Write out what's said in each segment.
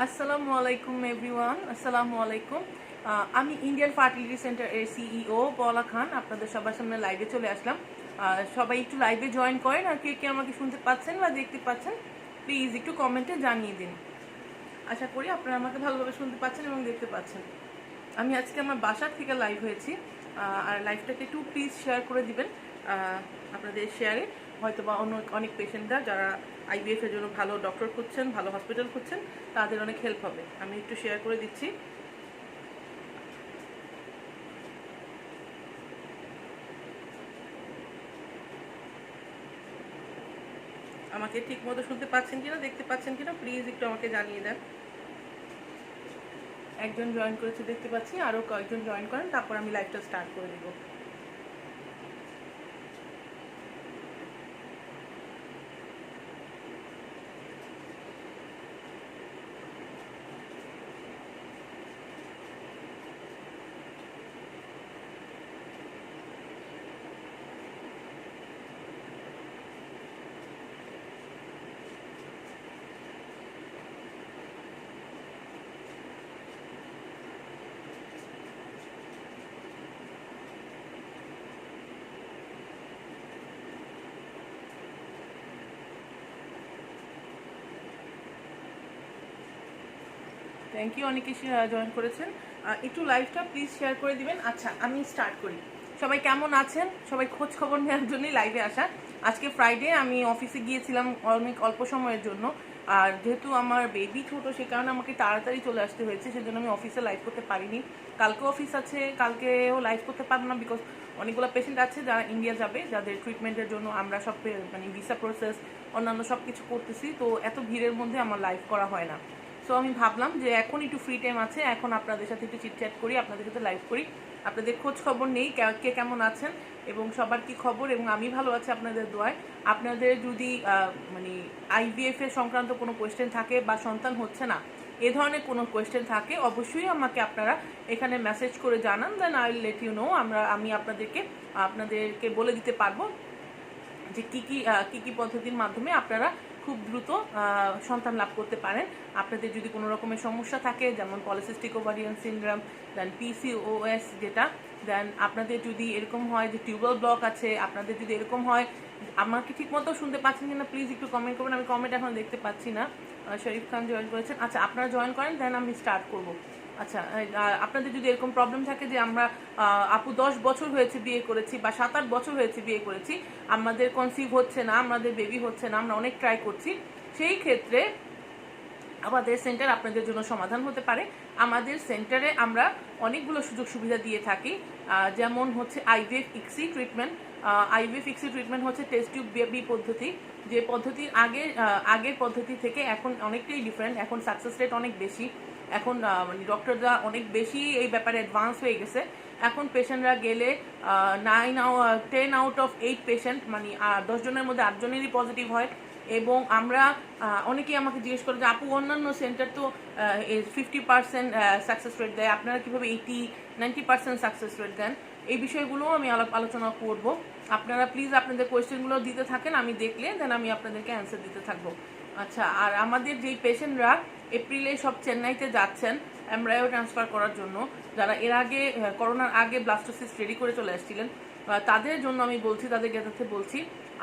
আসসালামু আলাইকুম এভরিওয়ান। আসসালামু আলাইকুম। আমি ইন্ডিয়ান ফার্টিলিটি সেন্টার এর সিইও পলা খান আপনাদের সবার সামনে লাইভে চলে আসলাম। সবাই একটু লাইভে জয়েন করেন, আর কে কে আমাকে শুনতে পাচ্ছেন বা দেখতে পাচ্ছেন প্লিজ একটু কমেন্টে জানিয়ে দিন। আশা করি আপনারা আমাকে ভালোভাবে শুনতে পাচ্ছেন এবং দেখতে পাচ্ছেন। আমি আজকে আমার বাসার থেকে লাইভ হয়েছি, আর লাইভটাকে একটু প্লিজ শেয়ার করে দিবেন। আপনাদের শেয়ারে হয়তো বা অনেক পেশেন্টরা যারা আইভিএফ এর জন্য ভালো ডক্টর খুঁজছেন, ভালো হসপিটাল খুঁজছেন, তাদের অনেক হেল্প হবে। আমি একটু শেয়ার করে দিচ্ছি। আমাকে ঠিক মতো শুনতে পাচ্ছেন কিনা, দেখতে পাচ্ছেন কিনা প্লিজ একটু আমাকে জানিয়ে দেন। একজন জয়েন করেছে দেখতে পাচ্ছি, আরও কয়েকজন জয়েন করেন, তারপর আমি লাইভটা স্টার্ট করে দিব। থ্যাংক ইউ, অনেকে জয়েন করেছেন। একটু লাইভটা প্লিজ শেয়ার করে দিবেন। আচ্ছা, আমি স্টার্ট করি। সবাই কেমন আছেন? সবাই খোঁজ খবর নেওয়ার জন্যই লাইভে আসা। আজকে ফ্রাইডে, আমি অফিসে গিয়েছিলাম অনেক অল্প সময়ের জন্য, আর যেহেতু আমার বেবি ছোট সে কারণে আমাকে তাড়াতাড়ি চলে আসতে হয়েছে, সেজন্য আমি অফিসে লাইভ করতে পারিনি। কালকেও অফিস আছে, কালকেও লাইভ করতে পারবো না, বিকজ অনেকগুলো পেশেন্ট আছে যারা ইন্ডিয়া যাবে, যাদের ট্রিটমেন্টের জন্য আমরা সব মানে ভিসা প্রসেস অন্যান্য সব কিছু করতেছি, তো এত ভিড়ের মধ্যে আমার লাইভ করা হয় না। সো আমি ভাবলাম যে এখন একটু ফ্রি টাইম আছে, এখন আপনাদের সাথে একটু চিটচ্যাট করি, আপনাদের সাথে লাইভ করি, আপনাদের খোঁজ খবর নেই কে কেমন আছেন এবং সবার কি খবর। এবং আমি ভালো আছি আপনাদের দোয়ায়। আপনাদের যদি মানে আইভিএফ এর সংক্রান্ত কোনো কোয়েশ্চেন থাকে বা সন্তান হচ্ছে না এ ধরনের কোনো কোয়েশ্চেন থাকে, অবশ্যই আমাকে আপনারা এখানে মেসেজ করে জানান, then I will let you know. আমি আপনাদেরকে বলে দিতে পারবো যে কি কি পদ্ধতির মাধ্যমে আপনারা খুব দ্রুত সন্তান লাভ করতে পারেন। আপনাদের যদি কোনো রকমের সমস্যা থাকে, যেমন পলিসিস্টিক ওভারিয়ান সিনড্রোম, দেন পিসিওএস যেটা, দেন আপনাদের যদি এরকম হয় যে টিউবাল ব্লক আছে, আপনাদের যদি এরকম হয়, আমাকে ঠিক মতো শুনতে পাচ্ছেন কিনা প্লিজ একটু কমেন্ট করবেন। আমি কমেন্ট এখন দেখতে পাচ্ছি না। শরীফ খান জয়েন করেছেন। আচ্ছা, আপনারা জয়েন করেন, দেন আমি স্টার্ট করব। আচ্ছা, আপনাদের যদি এরকম প্রবলেম থাকে যে আমরা আপু 10 বছর হয়েছে বিয়ে করেছি বা 7-8 বছর হয়েছে বিয়ে করেছি, আমাদের কনসিভ হচ্ছে না, আমাদের বেবি হচ্ছে না, আমরা অনেক ট্রাই করছি, সেই ক্ষেত্রে আমাদের সেন্টার আপনাদের জন্য সমাধান হতে পারে। আমাদের সেন্টারে আমরা অনেকগুলো সুযোগ সুবিধা দিয়ে থাকি, যেমন হচ্ছে IVF ICSI treatment. IVF ICSI treatment হচ্ছে টেস্ট টিউব বেবি পদ্ধতি, যে পদ্ধতির আগের পদ্ধতি থেকে এখন অনেকটাই ডিফারেন্ট। এখন সাকসেস রেট অনেক বেশি, এখন মানে ডক্টররা অনেক বেশি এই ব্যাপারে অ্যাডভান্স হয়ে গেছে। এখন পেশেন্টরা গেলে 10 আউট অফ 8 পেশেন্ট, মানে 10 জনের মধ্যে 8 জনেরই পজিটিভ হয়। এবং আমরা অনেকেই আমাকে জিজ্ঞেস করে যে আপু অন্যান্য সেন্টার তো 50% সাকসেস রেট দেয়, আপনারা কীভাবে 80-90% সাকসেস রেট দেন? এই বিষয়গুলোও আমি আলোচনা করব। আপনারা প্লিজ আপনাদের কোয়েশ্চেনগুলো দিতে থাকেন, আমি দেখলে দেন আমি আপনাদেরকে অ্যান্সার দিতে থাকবো। আচ্ছা, আর আমাদের যেই পেশেন্টরা এপ্রিলে সব চেন্নাইতে যাচ্ছেন এমব্রায়ো ট্রান্সফার করার জন্য, যারা এর আগে করোনার আগে ব্লাস্টোসিস রেডি করে চলে আসছিলেন, তাদের জন্য আমি বলছি, তাদের জ্ঞাতার্থে বলছি,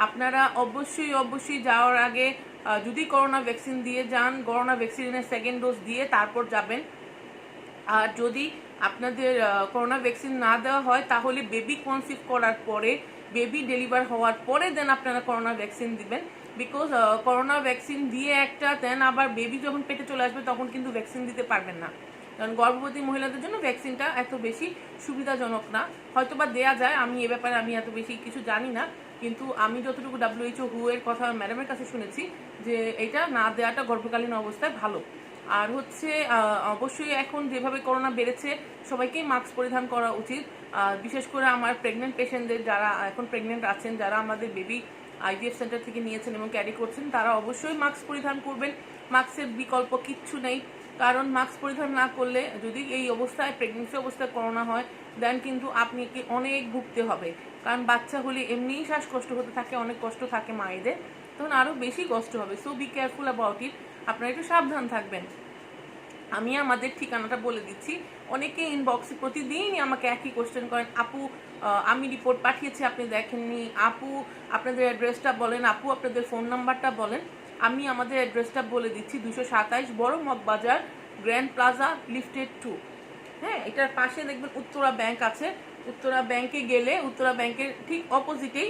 আপনারা অবশ্যই যাওয়ার আগে যদি করোনা ভ্যাকসিন দিয়ে যান, করোনা ভ্যাকসিনের সেকেন্ড ডোজ দিয়ে তারপর যাবেন। আর যদি আপনাদের করোনা ভ্যাকসিন না দেওয়া হয়, তাহলে বেবি কনসিভ করার পরে, বেবি ডেলিভার হওয়ার পরে দেন আপনারা করোনা ভ্যাকসিন দিবেন। বিকজ করোনা ভ্যাকসিন দিয়ে একটা, দেন আবার বেবি যখন পেটে চলে আসবে তখন কিন্তু ভ্যাকসিন দিতে পারবেন না, কারণ গর্ভবতী মহিলাদের জন্য ভ্যাকসিনটা এত বেশি সুবিধাজনক না। হয়তো বা দেওয়া যায়, আমি এ ব্যাপারে আমি এত বেশি কিছু জানি না, কিন্তু আমি যতটুকু WHO হু এর কথা ম্যাডামের কাছে শুনেছি যে এটা না দেওয়াটা গর্ভকালীন অবস্থায় ভালো। আর হচ্ছে অবশ্যই এখন যেভাবে করোনা বেড়েছে, সবাইকেই মাস্ক পরিধান করা উচিত। বিশেষ করে আমার প্রেগনেন্ট পেশেন্টদের, যারা এখন প্রেগনেন্ট আছেন, যারা আমাদের বেবি আইভিএফ সেন্টার থেকে নিয়েছেন এবং ক্যারি করছেন, তারা অবশ্যই মাস্ক পরিধান করবেন। মাস্কের বিকল্প কিচ্ছু নেই, কারণ মাস্ক পরিধান না করলে যদি এই অবস্থায় প্রেগনেন্সি অবস্থায় করোনা হয়, দেন কিন্তু আপনাকে অনেক ভুগতে হবে। কারণ বাচ্চা হলে এমনিই শ্বাসকষ্ট হতে থাকে, অনেক কষ্ট থাকে মায়েদের, তখন আরও বেশি কষ্ট হবে। So be careful about it, আপনারা একটু সাবধান থাকবেন। আমি আমাদের ঠিকানাটা বলে দিচ্ছি। অনেকে ইনবক্সে প্রতিদিনই আমাকে একই কোশ্চেন করেন, আপু আমি রিপোর্ট পাঠিয়েছি আপনি দেখেননি, আপু আপনাদের অ্যাড্রেসটা বলেন, আপু আপনাদের ফোন নাম্বারটা বলেন। আমি আমাদের অ্যাড্রেসটা বলে দিচ্ছি, 227 বড় মগবাজার, গ্র্যান্ড প্লাজা, লিফটেড 2। হ্যাঁ, এটার পাশে দেখবেন উত্তরা ব্যাংক আছে। উত্তরা ব্যাংকে গেলে উত্তরা ব্যাংকের ঠিক অপোজিটেই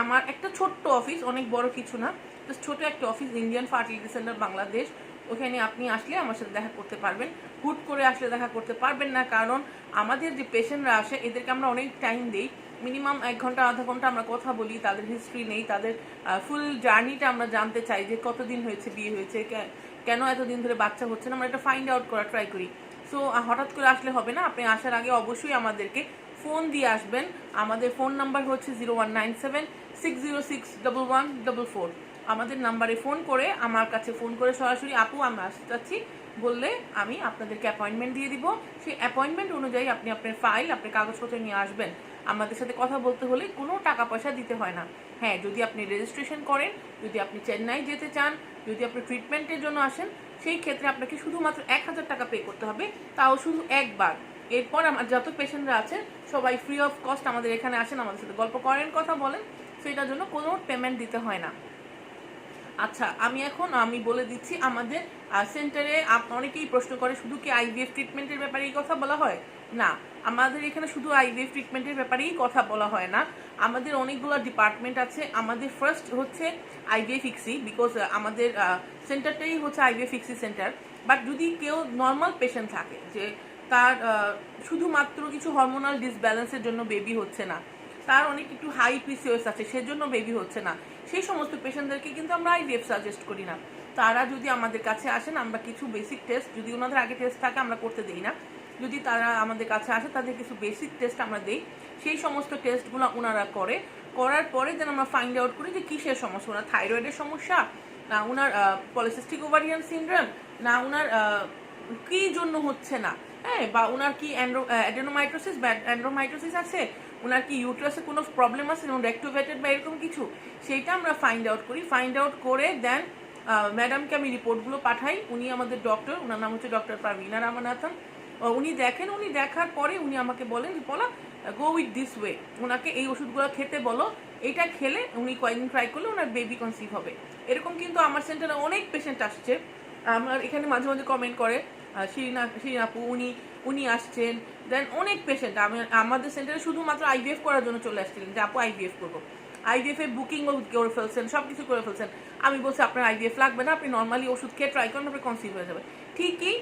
আমার একটা ছোট্ট অফিস, অনেক বড় কিছু না, জাস্ট ছোট একটা office, Indian fertility centre Bangladesh. ওখানে আপনি আসলে আমার সাথে দেখা করতে পারবেন। হুট করে আসলে দেখা করতে পারবেন না, কারণ আমাদের যে পেশেন্টরা আসে এদেরকে আমরা অনেক টাইম দিই, মিনিমাম 1 ঘন্টা আধা ঘন্টা আমরা কথা বলি, তাদের হিস্ট্রি নেই, তাদের ফুল জার্নিটা আমরা জানতে চাই, যে কতদিন হয়েছে বিয়ে হয়েছে, কেন এতদিন ধরে বাচ্চা হচ্ছে না, আমরা এটা ফাইন্ড আউট করার ট্রাই করি। সো হঠাৎ করে আসলে হবে না, আপনি আসার আগে অবশ্যই আমাদেরকে ফোন দিয়ে আসবেন। আমাদের ফোন নাম্বার হচ্ছে 0197-606-1144। আমাদের নাম্বারে ফোন করে, আমার কাছে ফোন করে সরাসরি আপু আমি আসতে চাচ্ছি বললে আমি আপনাদেরকে অ্যাপয়েন্টমেন্ট দিয়ে দিব। সেই অ্যাপয়েন্টমেন্ট অনুযায়ী আপনি আপনার ফাইল, আপনার কাগজপত্র নিয়ে আসবেন। আমাদের সাথে কথা বলতে হলে কোনো টাকা পয়সা দিতে হয় না। হ্যাঁ, যদি আপনি রেজিস্ট্রেশন করেন, যদি আপনি চেন্নাই যেতে চান, যদি আপনি ট্রিটমেন্টের জন্য আসেন, সেই ক্ষেত্রে আপনাকে শুধুমাত্র 1000 টাকা পে করতে হবে, তাও শুধু একবার। এরপর আমার যত পেশেন্টরা আছেন সবাই ফ্রি অফ কস্ট আমাদের এখানে আসেন, আমাদের সাথে গল্প করেন, কথা বলেন, সেটার জন্য কোনো পেমেন্ট দিতে হয় না। আচ্ছা, আমি বলে দিচ্ছি আমাদের সেন্টারে। অনেকেই প্রশ্ন করে শুধু কি আইভিএফ ট্রিটমেন্টের ব্যাপারে এই কথা বলা হয়? না, আমাদের এখানে শুধু আইভিএফ ট্রিটমেন্টের ব্যাপারেই কথা বলা হয় না। আমাদের অনেকগুলো ডিপার্টমেন্ট আছে। আমাদের ফার্স্ট হচ্ছে আইভিএফ ইক্সি, বিকজ আমাদের সেন্টারটাই হচ্ছে আইভিএফ ইক্সি সেন্টার। বাট যদি কেউ নর্মাল পেশেন্ট থাকে, যে তার শুধুমাত্র কিছু হরমোনাল ডিসব্যালেন্সের জন্য বেবি হচ্ছে না, তার অনেক একটু হাই পিসিওএস আছে, সেজন্য বেবি হচ্ছে না, সেই সমস্ত পেশেন্টদেরকে কিন্তু আমরা আইভিএফ সাজেস্ট করি না। তারা যদি আমাদের কাছে আসেন, আমরা কিছু বেসিক টেস্ট, যদি ওনাদের আগে টেস্ট থাকে আমরা করতে দিই না, যদি তারা আমাদের কাছে আসে তাদের কিছু বেসিক টেস্ট আমরা দিই। সেই সমস্ত টেস্টগুলো ওনারা করার পরে যেন আমরা ফাইন্ড আউট করি যে কিসের সমস্যা, ওনার থাইরয়েডের সমস্যা, না ওনার পলিসিস্টিক ওভারিয়ান সিনড্রোম, না ওনার কি জন্য হচ্ছে না, হ্যাঁ, বা ওনার কি অ্যাডেনোমাইটোসিস বা অ্যান্ড্রোমাইটোসিস আছে, ওনার কি ইউট্রাসে কোনো প্রবলেম আছে, যেমন রেক্টোভেটেড বা এরকম কিছু, সেইটা আমরা ফাইন্ড আউট করি। ফাইন্ড আউট করে দেন ম্যাডামকে আমি রিপোর্টগুলো পাঠাই। উনি আমাদের ডক্টর, ওনার নাম হচ্ছে ডক্টর পারভিনা রামানাথন। উনি দেখেন, উনি দেখার পরে উনি আমাকে বলেন যে বলা গো উইথ দিস ওয়ে, ওনাকে এই ওষুধগুলো খেতে বলো, এইটা খেলে উনি কয়েকদিন ট্রাই করলে ওনার বেবি কনসিভ হবে। এরকম কিন্তু আমার সেন্টারে অনেক পেশেন্ট আসছে। আমার এখানে মাঝে মাঝে কমেন্ট করে শিরিন আপু উনি আসছেন। দেন অনেক পেশেন্ট আমাদের সেন্টারে শুধুমাত্র আইভিএফ করার জন্য চলে আসছিলেন, যে আপু আইভিএফ করবো, আইভিএফ এর বুকিংও করে ফেলছেন, সব কিছু করে ফেলছেন। আমি বলছি আপনার আইভিএফ লাগবে না, আপনি নর্মালি ওষুধ খেয়ে ট্রাই করেন, আপনি কনসিভ হয়ে যাবে। ঠিকই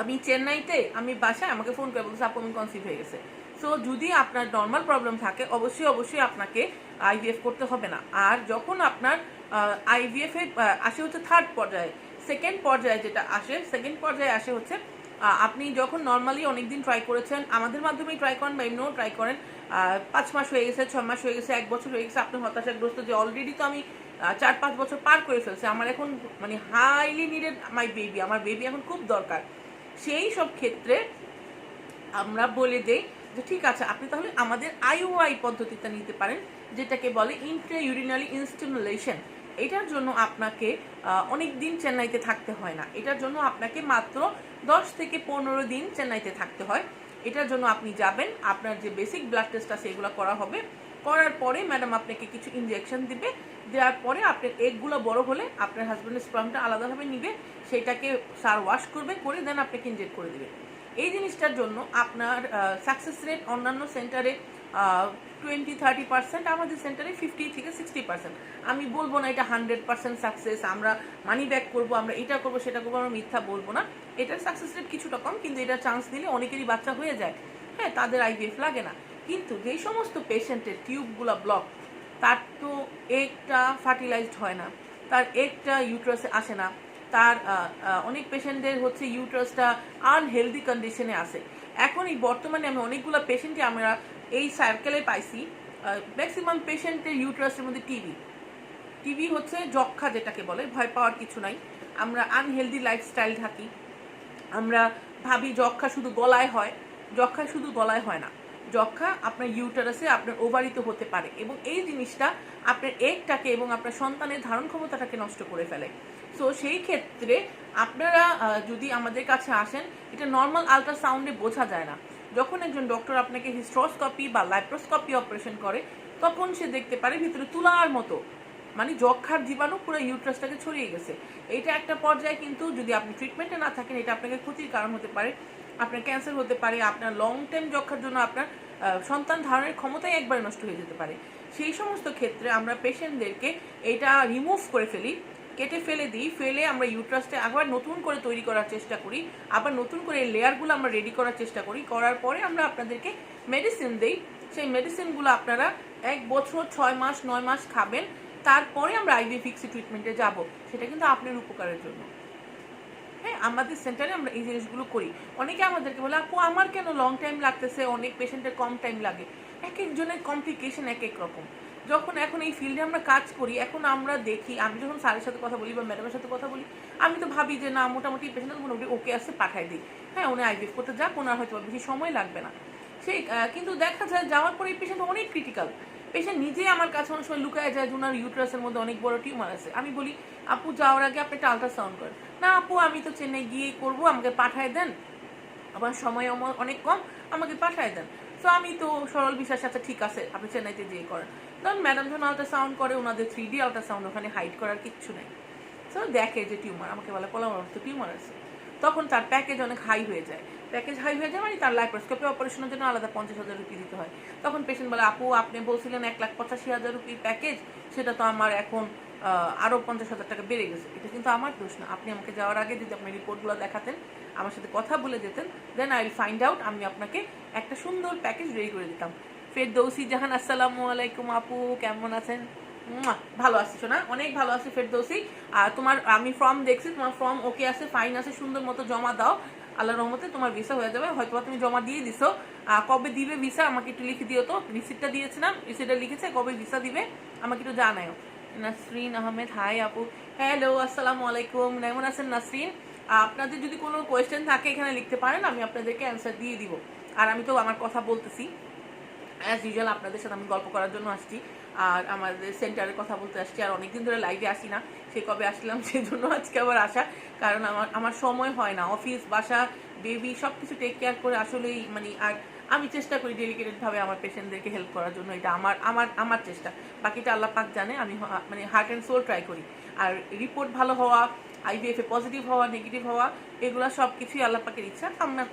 আমি চেন্নাইতে, আমি বাসায় আমাকে ফোন করে বলছি আপু আমি কনসিভ হয়ে গেছে। সো যদি আপনার নর্মাল প্রবলেম থাকে অবশ্যই আপনাকে আইভিএফ করতে হবে না। আর যখন আপনার আইভিএফ এ আসে হচ্ছে থার্ড পর্যায়ে, সেকেন্ড পর্যায়ে আসে হচ্ছে আপনি যখন নর্মালি অনেকদিন ট্রাই করেছেন, আমাদের মাধ্যমেই ট্রাই করেন বা এমনিও ট্রাই করেন, 5 মাস হয়ে গেছে, 6 মাস হয়ে গেছে, 1 বছর হয়ে গেছে, আপনি হতাশাগ্রস্ত যে অলরেডি তো আমি 4-5 বছর পার করে ফেলছি, আমার এখন মানে হাইলি নিডেড মাই বেবি, আমার বেবি এখন খুব দরকার। সেই সব ক্ষেত্রে আমরা বলে দেই যে ঠিক আছে, আপনি তাহলে আমাদের আইওআই পদ্ধতিটা নিতে পারেন, যেটাকে বলে ইন্ট্রাইউরিনারি ইনস্টিমুলেশন। এটার জন্য আপনাকে অনেক দিন চেন্নাইতে থাকতে হয় না, এটার জন্য আপনাকে মাত্র 10 থেকে 15 দিন চেন্নাইতে থাকতে হয়। এটার জন্য আপনি যাবেন, আপনার যে বেসিক ব্লাড টেস্ট আছে এগুলো করা হবে, করার পরে ম্যাডাম আপনাকে কিছু ইনজেকশন দিবে, দেওয়ার পরে আপনার এগগুলো বড় হলে আপনার হাজব্যান্ডের স্পার্মটা আলাদাভাবে নিবে, সেটাকে স্যার ওয়াশ করবে, করে দেন আপনাকে ইনজেক্ট করে দেবে। এই জিনিসটার জন্য আপনার সাকসেস রেট অন্যান্য সেন্টারে 20-30%, আমাদের সেন্টারে 50-60%। আমি বলবো না এটা 100% সাকসেস, আমরা মানি ব্যাক করবো, আমরা এটা করবো সেটা করবো, আমরা মিথ্যা বলবো না। এটার সাকসেস রেট কিছুটা কম, কিন্তু এটা চান্স দিলে অনেকেরই বাচ্চা হয়ে যায়, হ্যাঁ, তাদের আইভিএফ লাগে না। কিন্তু যেই সমস্ত পেশেন্টের টিউবগুলো ব্লক, তার তো একটা ফার্টিলাইজড হয় না, তার একটা ইউট্রাসে আসে না, তার অনেক পেশেন্টদের হচ্ছে ইউট্রাসটা আনহেলদি কন্ডিশনে আছে। এখন এই বর্তমানে আমি অনেকগুলো পেশেন্টই আমরা এই সার্কেলে পাইছি, ম্যাক্সিমাম পেশেন্টের ইউট্রাসের মধ্যে টিবি হচ্ছে যক্ষা, যেটাকে বলে, ভয় পাওয়ার কিছু নাই। আমরা আনহেলদি লাইফস্টাইল থাকি, আমরা ভাবি যক্ষা শুধু গলায় হয়, যক্ষা শুধু গলায় হয় না, যক্ষা আপনার ইউটারাসে, আপনার ওভারিতে হতে পারে, এবং এই জিনিসটা আপনার এগটাকে এবং আপনার সন্তানের ধারণ ক্ষমতাটাকে নষ্ট করে ফেলে। সো সেই ক্ষেত্রে আপনারা যদি আমাদের কাছে আসেন, এটা নর্মাল আল্ট্রাসাউন্ডে বোঝা যায় না। যখন একজন ডক্টর আপনাকে হিস্ট্রোস্কোপি বা ল্যাপ্রোস্কোপি অপারেশন করে, তখন সে দেখতে পারে ভিতরে তুলার মতো, মানে যক্ষার জীবাণু পুরো ইউট্রাসটাকে ছড়িয়ে গেছে। এটা একটা পর্যায়ে কিন্তু যদি আপনি ট্রিটমেন্টে না থাকেন, এটা আপনাকে ক্ষতির কারণ হতে পারে, আপনার ক্যান্সার হতে পারে, আপনার লং টাইম যক্ষার জন্য আপনার সন্তান ধারণের ক্ষমতাই একবারে নষ্ট হয়ে যেতে পারে। সেই সমস্ত ক্ষেত্রে আমরা পেশেন্টদেরকে এটা রিমুভ করে ফেলি, কেটে ফেলে দিই, ফেলে আমরা ইউট্রাসটা আবার নতুন করে তৈরি করার চেষ্টা করি, আবার নতুন করে এই লেয়ারগুলো আমরা রেডি করার চেষ্টা করি, করার পরে আমরা আপনাদেরকে মেডিসিন দিই। সেই মেডিসিনগুলো আপনারা 1 বছর 6 মাস 9 মাস খাবেন, তারপরে আমরা আইভিএফ ফিক্সি ট্রিটমেন্টে যাব। সেটা কিন্তু আপনার উপকারের জন্য। হ্যাঁ, আমাদের সেন্টারে আমরা এই জিনিসগুলো করি। অনেকে আমাদেরকে বলে, আপু আমার কেন লং টাইম লাগতেছে, অনেক পেশেন্টের কম টাইম লাগে। এক একজনের কমপ্লিকেশন এক এক রকম। যখন এখন এই ফিল্ডে আমরা কাজ করি, এখন আমরা দেখি, আমি যখন স্যারের সাথে কথা বলি বা ম্যাডামের সাথে কথা বলি, আমি তো ভাবি যে না, মোটামুটি পেশেন্ট মোটামুটি ওকে আসছে, পাঠাই দিই। হ্যাঁ, উনি আইভিএফ করতে যাক, ওনার হয়তো বেশি সময় লাগবে না। সেই কিন্তু দেখা যায় যাওয়ার পরে এই পেশেন্ট অনেক ক্রিটিক্যাল। পেশেন্ট নিজে আমার কাছে অনেক সময় লুকায় যায় যে ওনার ইউট্রাসের মধ্যে অনেক বড় টিউমার আছে। আমি বলি, আপু যাওয়ার আগে আপনি একটা আল্ট্রাসাউন্ড করেন। না আপু, আমি তো চেন্নাই গিয়ে করবো, আমাকে পাঠায় দেন, আবার সময় অনেক কম, আমাকে পাঠায় দেন। তো আমি তো সরল বিশ্বাস, আচ্ছা ঠিক আছে, আপনি চেন্নাইতে যেয়ে করেন। তখন ম্যাডাম যখন আল্ট্রাসাউন্ড করে, ওনাদের 3D আল্ট্রাসাউন্ড, ওখানে হাইড করার কিচ্ছু নেই। তো দেখে যে টিউমার, আমাকে বলে পোলামার তো টিউমার আছে। তখন তার প্যাকেজ অনেক হাই হয়ে যায়। প্যাকেজ হাই হয়ে যায় মানে তার ল্যাপ্রোস্কোপি অপারেশনের জন্য আলাদা 50,000 রুপি দিতে হয়। তখন পেশেন্ট বলে, আপু আপনি বলছিলেন 1,85,000 রুপির প্যাকেজ, সেটা তো আমার এখন আরও 50,000 টাকা বেড়ে গেছে। এটা কিন্তু আমার দোষ না। আপনি আমাকে যাওয়ার আগে যদি আপনি রিপোর্টগুলো দেখাতেন, আমার সাথে কথা বলে যেতেন, then I will find out, আমি আপনাকে একটা সুন্দর প্যাকেজ রেডি করে দিতাম। ফেরদৌসি জাহান, আসসালামু আলাইকুম আপু, কেমন আছেন? ভালো আছি শোনা, অনেক ভালো আছি ফেরদৌসি। আর তোমার আমি ফর্ম দেখছি, তোমার ফর্ম ওকে আছে, ফাইন আছে, সুন্দর মতো জমা দাও। আল্লাহর রহমতে তোমার ভিসা হয়ে যাবে। হয়তো তুমি জমা দিয়ে দিছো, কবে দিবে ভিসা আমাকে একটু লিখে দিও তো। রিসিপ্টটা দিয়েছিলাম, রিসিপ্টটা লিখেছে, কবে ভিসা দিবে আমাকে একটু জানাও। নাসরিন আহমেদ, হাই আপু, হ্যালো, আসসালামু আলাইকুম, কেমন আছেন নাসরিন? আপনাদের যদি কোনো কোয়েশ্চেন থাকে এখানে লিখতে পারেন, আমি আপনাদেরকে অ্যান্সার দিয়ে দিব। আর আমি তো আমার কথা বলতেছি, অ্যাজ ইউজুয়াল আপনাদের সাথে আমি গল্প করার জন্য আসছি, আর আমাদের সেন্টারের কথা বলতে আসছি। আর অনেকদিন ধরে লাইভে আসি না, সে কবে আসলাম, সেই জন্য আজকে আবার আসা। কারণ আমার সময় হয় না, অফিস, বাসা, বেবি সব কিছু টেক কেয়ার করে আসলেই মানে। আর আমি চেষ্টা করি ডেডিকেটেডভাবে আমার পেশেন্টদেরকে হেল্প করার জন্য, এটা আমার আমার আমার চেষ্টা। বাকিটা আল্লাহ পাক জানে, আমি মানে হার্ট অ্যান্ড সোল ট্রাই করি। আর রিপোর্ট ভালো হওয়া, আইভিএফে পজিটিভ হওয়া, নেগেটিভ হওয়া, এগুলো সব কিছুই আল্লাহ পাকের ইচ্ছা।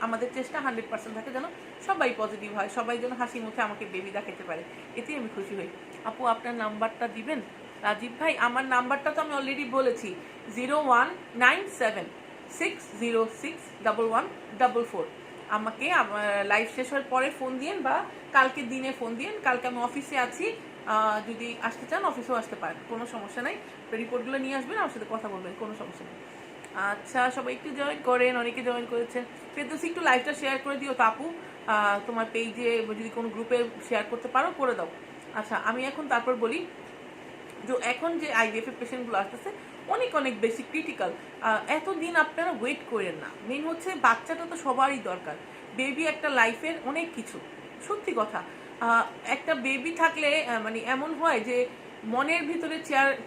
আমাদের চেষ্টা 100% থাকে যেন সবাই পজিটিভ হয়, সবাই যেন হাসি মুখে আমাকে বেবি দেখাতে পারে, এতেই আমি খুশি হই। আপু আপনার নাম্বারটা দিবেন? রাজীব ভাই, আমার নাম্বারটা তো আমি অলরেডি বলেছি, 019760611144। আমাকে লাইভ শেষ হওয়ার পরে ফোন দিয়েন বা কালকে দিনে ফোন দিয়েন। কালকে আমি অফিসে আছি, যদি আসতে চান অফিসেও আসতে পারেন, কোনো সমস্যা নাই। রিপোর্টগুলো নিয়ে আসবেন, আমার সাথে কথা বলবেন, কোনো সমস্যা নেই। আচ্ছা, সবাই একটু জয়েন করেন, অনেকে জয়েন করেছেন। ফেরদৌসি একটু লাইভটা শেয়ার করে দিও তো আপু, তোমার পেজে যদি কোনো গ্রুপে শেয়ার করতে পারো করে দাও। আচ্ছা, আমি এখন তারপর বলি যে এখন যে আইভিএফ এর পেশেন্টগুলো আসতেছে অনেক অনেক বেশি ক্রিটিক্যাল। এতদিন আপনারা ওয়েট করেন না। মেন হচ্ছে বাচ্চাটা তো সবারই দরকার, বেবি একটা লাইফের অনেক কিছু, সত্যি কথা। একটা বেবি থাকলে মানে এমন হয় যে মনের ভিতরে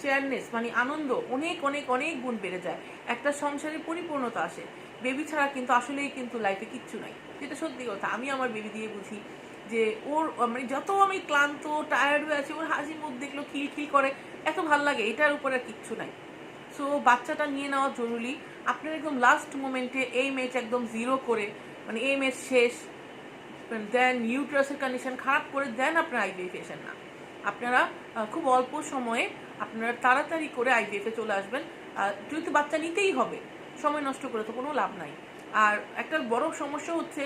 চেয়ারনেস মানে আনন্দ অনেক অনেক অনেক গুণ বেড়ে যায়, একটা সংসারের পরিপূর্ণতা আসে। বেবি ছাড়া কিন্তু আসলেই কিন্তু লাইফে কিচ্ছু নাই, যেটা সত্যি কথা। আমি আমার বেবি দিয়ে বুঝি যে ওর মানে যত আমি ক্লান্ত টায়ার্ড হয়ে আছি, ওর হাসি মুখ দেখলো খিলখিল করে, এত ভাল লাগে, এটার উপরে আর কিচ্ছু নাই। সো বাচ্চাটা নিয়ে নেওয়া জরুরি। আপনার একদম লাস্ট মোমেন্টে এই ম্যাচ একদম জিরো করে, মানে এই ম্যাচ শেষ, দেন ইউট্রাসের কন্ডিশন খারাপ করে দেন আপনার আইভিএফ এসেন না। আপনারা খুব অল্প সময়ে আপনারা তাড়াতাড়ি করে আইভিএফে চলে আসবেন। যেহেতু বাচ্চা নিতেই হবে, সময় নষ্ট করে তো কোনো লাভ নাই। আর একটা বড় সমস্যা হচ্ছে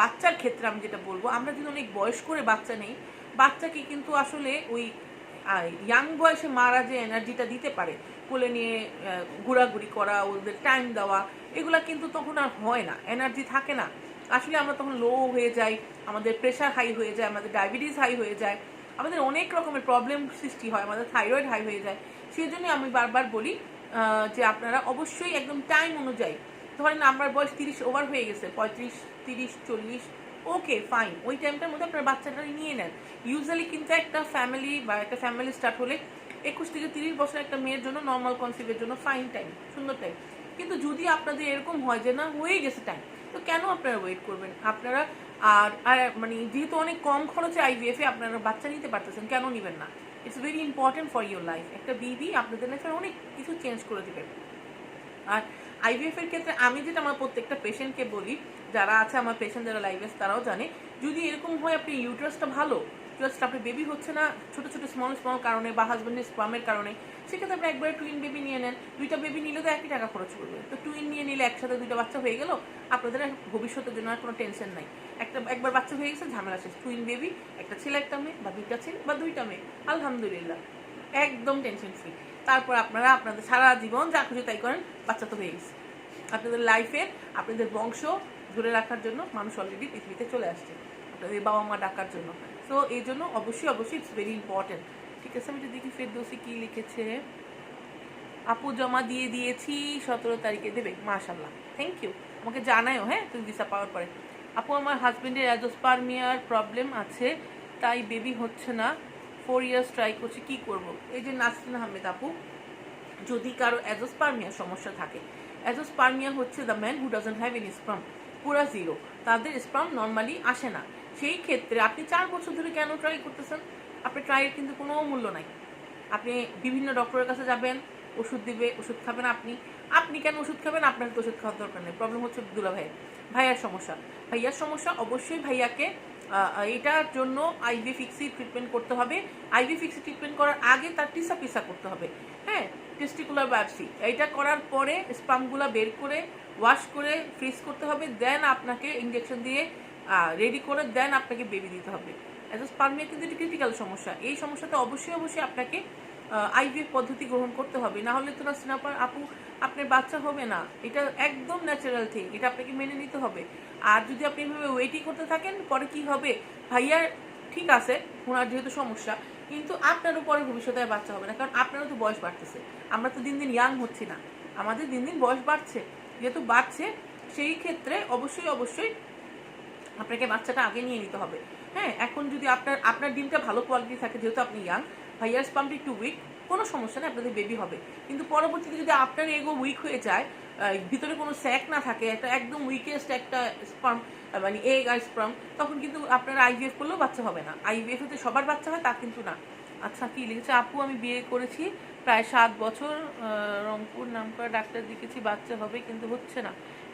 বাচ্চার ক্ষেত্রে আমি যেটা বলবো, আমরা যদি অনেক বয়স করে বাচ্চা নেই, বাচ্চাকে কিন্তু আসলে ওই ইয়াং বয়সে মারা যে এনার্জিটা দিতে পারে, কোলে নিয়ে ঘোরাঘুরি করা, ওদের টাইম দেওয়া, এগুলা কিন্তু তখন আর হয় না, এনার্জি থাকে না। আসলে আমরা তখন লো হয়ে যাই, আমাদের প্রেশার হাই হয়ে যায়, আমাদের ডায়াবেটিস হাই হয়ে যায়, আমাদের অনেক রকমের প্রবলেম সৃষ্টি হয়, আমাদের থাইরয়েড হাই হয়ে যায়। সেই জন্য আমি বারবার বলি যে আপনারা অবশ্যই একদম টাইম অনুযায়ী, ধরেন আমার বয়স 30 ওভার হয়ে গেছে, 35, 30, 40, ওকে ফাইন, ওই টাইমটার মধ্যে আপনার বাচ্চাটা নিয়ে নেন। ইউজুয়ালি কিন্তু একটা ফ্যামিলি স্টার্ট হলে 21 থেকে 30 বছর একটা মেয়ের জন্য নর্মাল কনসিভের জন্য ফাইন টাইম, সুন্দর টাইম। কিন্তু যদি আপনাদের এরকম হয় যে না হয়ে গেছে টাইম, তো কেন আপনারা ওয়েট করবেন? আপনারা আর মানে যেহেতু অনেক কম খরচে আইভিএফে আপনারা বাচ্চা নিতে পারতেছেন, কেন নেবেন না? It's very important for your life. একটা বেবি আপনাদের লাইফে অনেক কিছু চেঞ্জ করে দেবে। আর আইভিএফ এর ক্ষেত্রে আমি যেটা আমার প্রত্যেকটা পেশেন্টকে বলি, যারা আছে আমার পেশেন্ট যারা লাইভে তারাও জানে, যদি এরকম হয় আপনি ইউটারাসটা ভালো, জাস্ট আপনার বেবি হচ্ছে না ছোট ছোট স্মল কারণে বা হাজব্যান্ডের স্পামের কারণে, সেক্ষেত্রে আপনি একবার টুইন বেবি নিয়ে নেন। 2টা বেবি নিলে তো একই টাকা খরচ করবে, তো টুইন নিয়ে নিলে একসাথে 2টা বাচ্চা হয়ে গেল, আপনাদের ভবিষ্যতের জন্য আর কোনো টেনশন নাই। একবার বাচ্চা হয়ে গেছে, ঝামেলা শেষ। টুইন বেবি, একটা ছেলে একটা মেয়ে, বা 2টা ছেলে বা 2টা মেয়ে, আলহামদুলিল্লাহ, একদম টেনশন ফ্রি। তারপর আপনারা আপনাদের সারা জীবন যা খুশি তাই করেন, বাচ্চা তো হয়ে গেছে। আপনাদের লাইফে আপনাদের বংশ ধরে রাখার জন্য মানুষ অলরেডি পৃথিবীতে চলে আসছে, আপনাদের বাবা মা ডাকার জন্য। সো এই জন্য অবশ্যই ইটস ভেরি ইম্পর্টেন্ট। ঠিক আছে, আমি যদি দেখি ফেরদৌসি কি লিখেছে। আপু জমা দিয়ে দিয়েছি, 17 তারিখে দেবে। মাশাল্লাহ, থ্যাংক ইউ। আমাকে জানায়ও, হ্যাঁ, তুমি ভিসা পাওয়ার পরে। আপু আমার হাজবেন্ডের অ্যাজোস্পার্মিয়ার প্রবলেম আছে, তাই বেবি হচ্ছে না, 4 ইয়ার্স ট্রাই করছি, কি করব? এই যে নাসরিন আহমেদ আপু, যদি কারো অ্যাজোস্পার্মিয়ার সমস্যা থাকে, অ্যাজোস্পার্মিয়া হচ্ছে the man who doesn't have any sperm, পুরা জিরো, তাদের স্পার্ম নর্মালি আসে না। সেই ক্ষেত্রে আপনি 4 বছর ধরে কেন ট্রাই করতেছেন? আপনার ট্রাইয়ের কিন্তু কোনো মূল্য নাই। আপনি বিভিন্ন ডক্টরের কাছে যাবেন, ওষুধ দিবে, ওষুধ খাবেন। আপনি কেন ওষুধ খাবেন? আপনার তো ওষুধ খাওয়ার দরকার নেই। প্রবলেম হচ্ছে দুলা ভাইয়ার সমস্যা। অবশ্যই ভাইয়াকে এটার জন্য আইভি ফিক্সি ট্রিটমেন্ট করতে হবে। আইভি ফিক্সি ট্রিটমেন্ট করার আগে তার টিসা করতে হবে, হ্যাঁ, টেস্টিকুলার বায়োপসি। এটা করার পরে স্পামগুলা বের করে ওয়াশ করে ফ্রিজ করতে হবে, দেন আপনাকে ইঞ্জেকশন দিয়ে রেডি করে দেন আপনাকে বেবি দিতে হবে। অ্যাজোস্পার্মিয়া কিন্তু এটা ক্রিটিক্যাল সমস্যা। এই সমস্যাতে অবশ্যই আপনাকে আইভিএফ পদ্ধতি গ্রহণ করতে হবে, না হলে তো নাসরিন আপু আপনার বাচ্চা হবে না। এটা একদম ন্যাচারাল থিং, এটা আপনাকে মেনে নিতে হবে। আর যদি আপনি এভাবে ওয়েটিং করতে থাকেন, পরে কি হবে? ভাইয়ার ঠিক আছে, ওনার যেহেতু সমস্যা, কিন্তু আপনারও পরে ভবিষ্যতে বাচ্চা হবে না, কারণ আপনারও তো বয়স বাড়তেছে। আমরা তো দিন দিন ইয়াং হচ্ছি না, আমাদের দিন দিন বয়স বাড়ছে। যেহেতু বাড়ছে, সেই ক্ষেত্রে অবশ্যই আপনাকে বাচ্চাটা আগে নিয়ে নিতে হবে। হ্যাঁ, এখন যদি আপনার ডিমটা ভালো কোয়ালিটি থাকে, যেহেতু আপনি ইয়াং, ভাইয়ার স্পামটা একটু উইক, কোনো সমস্যা নেই, আপনাদের বেবি হবে। কিন্তু পরবর্তীতে যদি আপনার এগো উইক হয়ে যায়, ভিতরে কোনো স্যাক না থাকে, একদম উইকেস্ট একটা স্পার্ম মানে এগ আর স্পার্ম, তখন কিন্তু আপনারা আইভিএফ করলেও বাচ্চা হবে না। আইভিএফ হতে সবার বাচ্চা হয় তা কিন্তু না। আচ্ছা, কি লিখেছে? আপু আমি বিয়ে করেছি প্রায় 7 বছর, রংপুর নাম করা ডাক্তার দেখেছি, বাচ্চা হবে কিন্তু হচ্ছে না,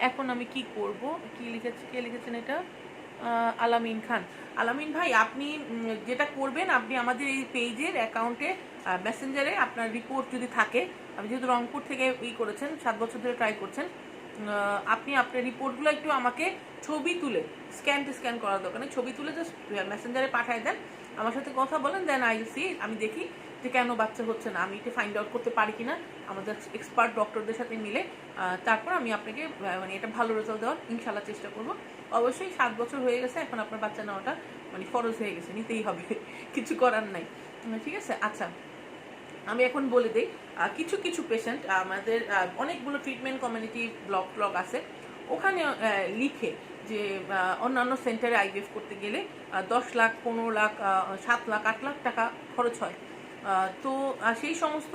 এখন আমি কি করব? কে লিখেছেন এটা? আলামিন খান। আলামিন ভাই, আপনি যেটা করবেন, আপনি আমাদের এই পেজের অ্যাকাউন্টে মেসেঞ্জারে আপনার রিপোর্ট যদি থাকে, আপনি যেহেতু রংপুর থেকে করেছেন, 7 বছর ধরে ট্রাই করছেন, আপনি আপনার রিপোর্টগুলো একটু আমাকে ছবি তুলে স্ক্যান করার দরকার নেই, ছবি তুলে জাস্ট মেসেঞ্জারে পাঠিয়ে দেন, আমার সাথে কথা বলেন, দেন আই সি, আমি দেখি যে কেন বাচ্চা হচ্ছে না, আমি এটা ফাইন্ড আউট করতে পারি কিনা আমাদের এক্সপার্ট ডক্টরদের সাথে মিলে। তারপর আমি আপনাকে মানে এটা ভালো রেজাল্ট দেওয়ার ইনশাল্লাহ চেষ্টা করব। অবশ্যই 7 বছর হয়ে গেছে, এখন আপনার বাচ্চা নেওয়াটা মানে ফরজ হয়ে গেছে, নিতেই হবে, কিছু করার নাই। ঠিক আছে, আচ্ছা, আমি এখন বলে দিই কিছু পেশেন্ট আমাদের অনেকগুলো ট্রিটমেন্ট কমিউনিটি ব্লগ আছে, ওখানে লিখে যে অন্যান্য সেন্টারে আইভিএফ করতে গেলে 10 লাখ, 15 লাখ, 7 লাখ, 8 লাখ টাকা খরচ হয়। তো সেই সমস্ত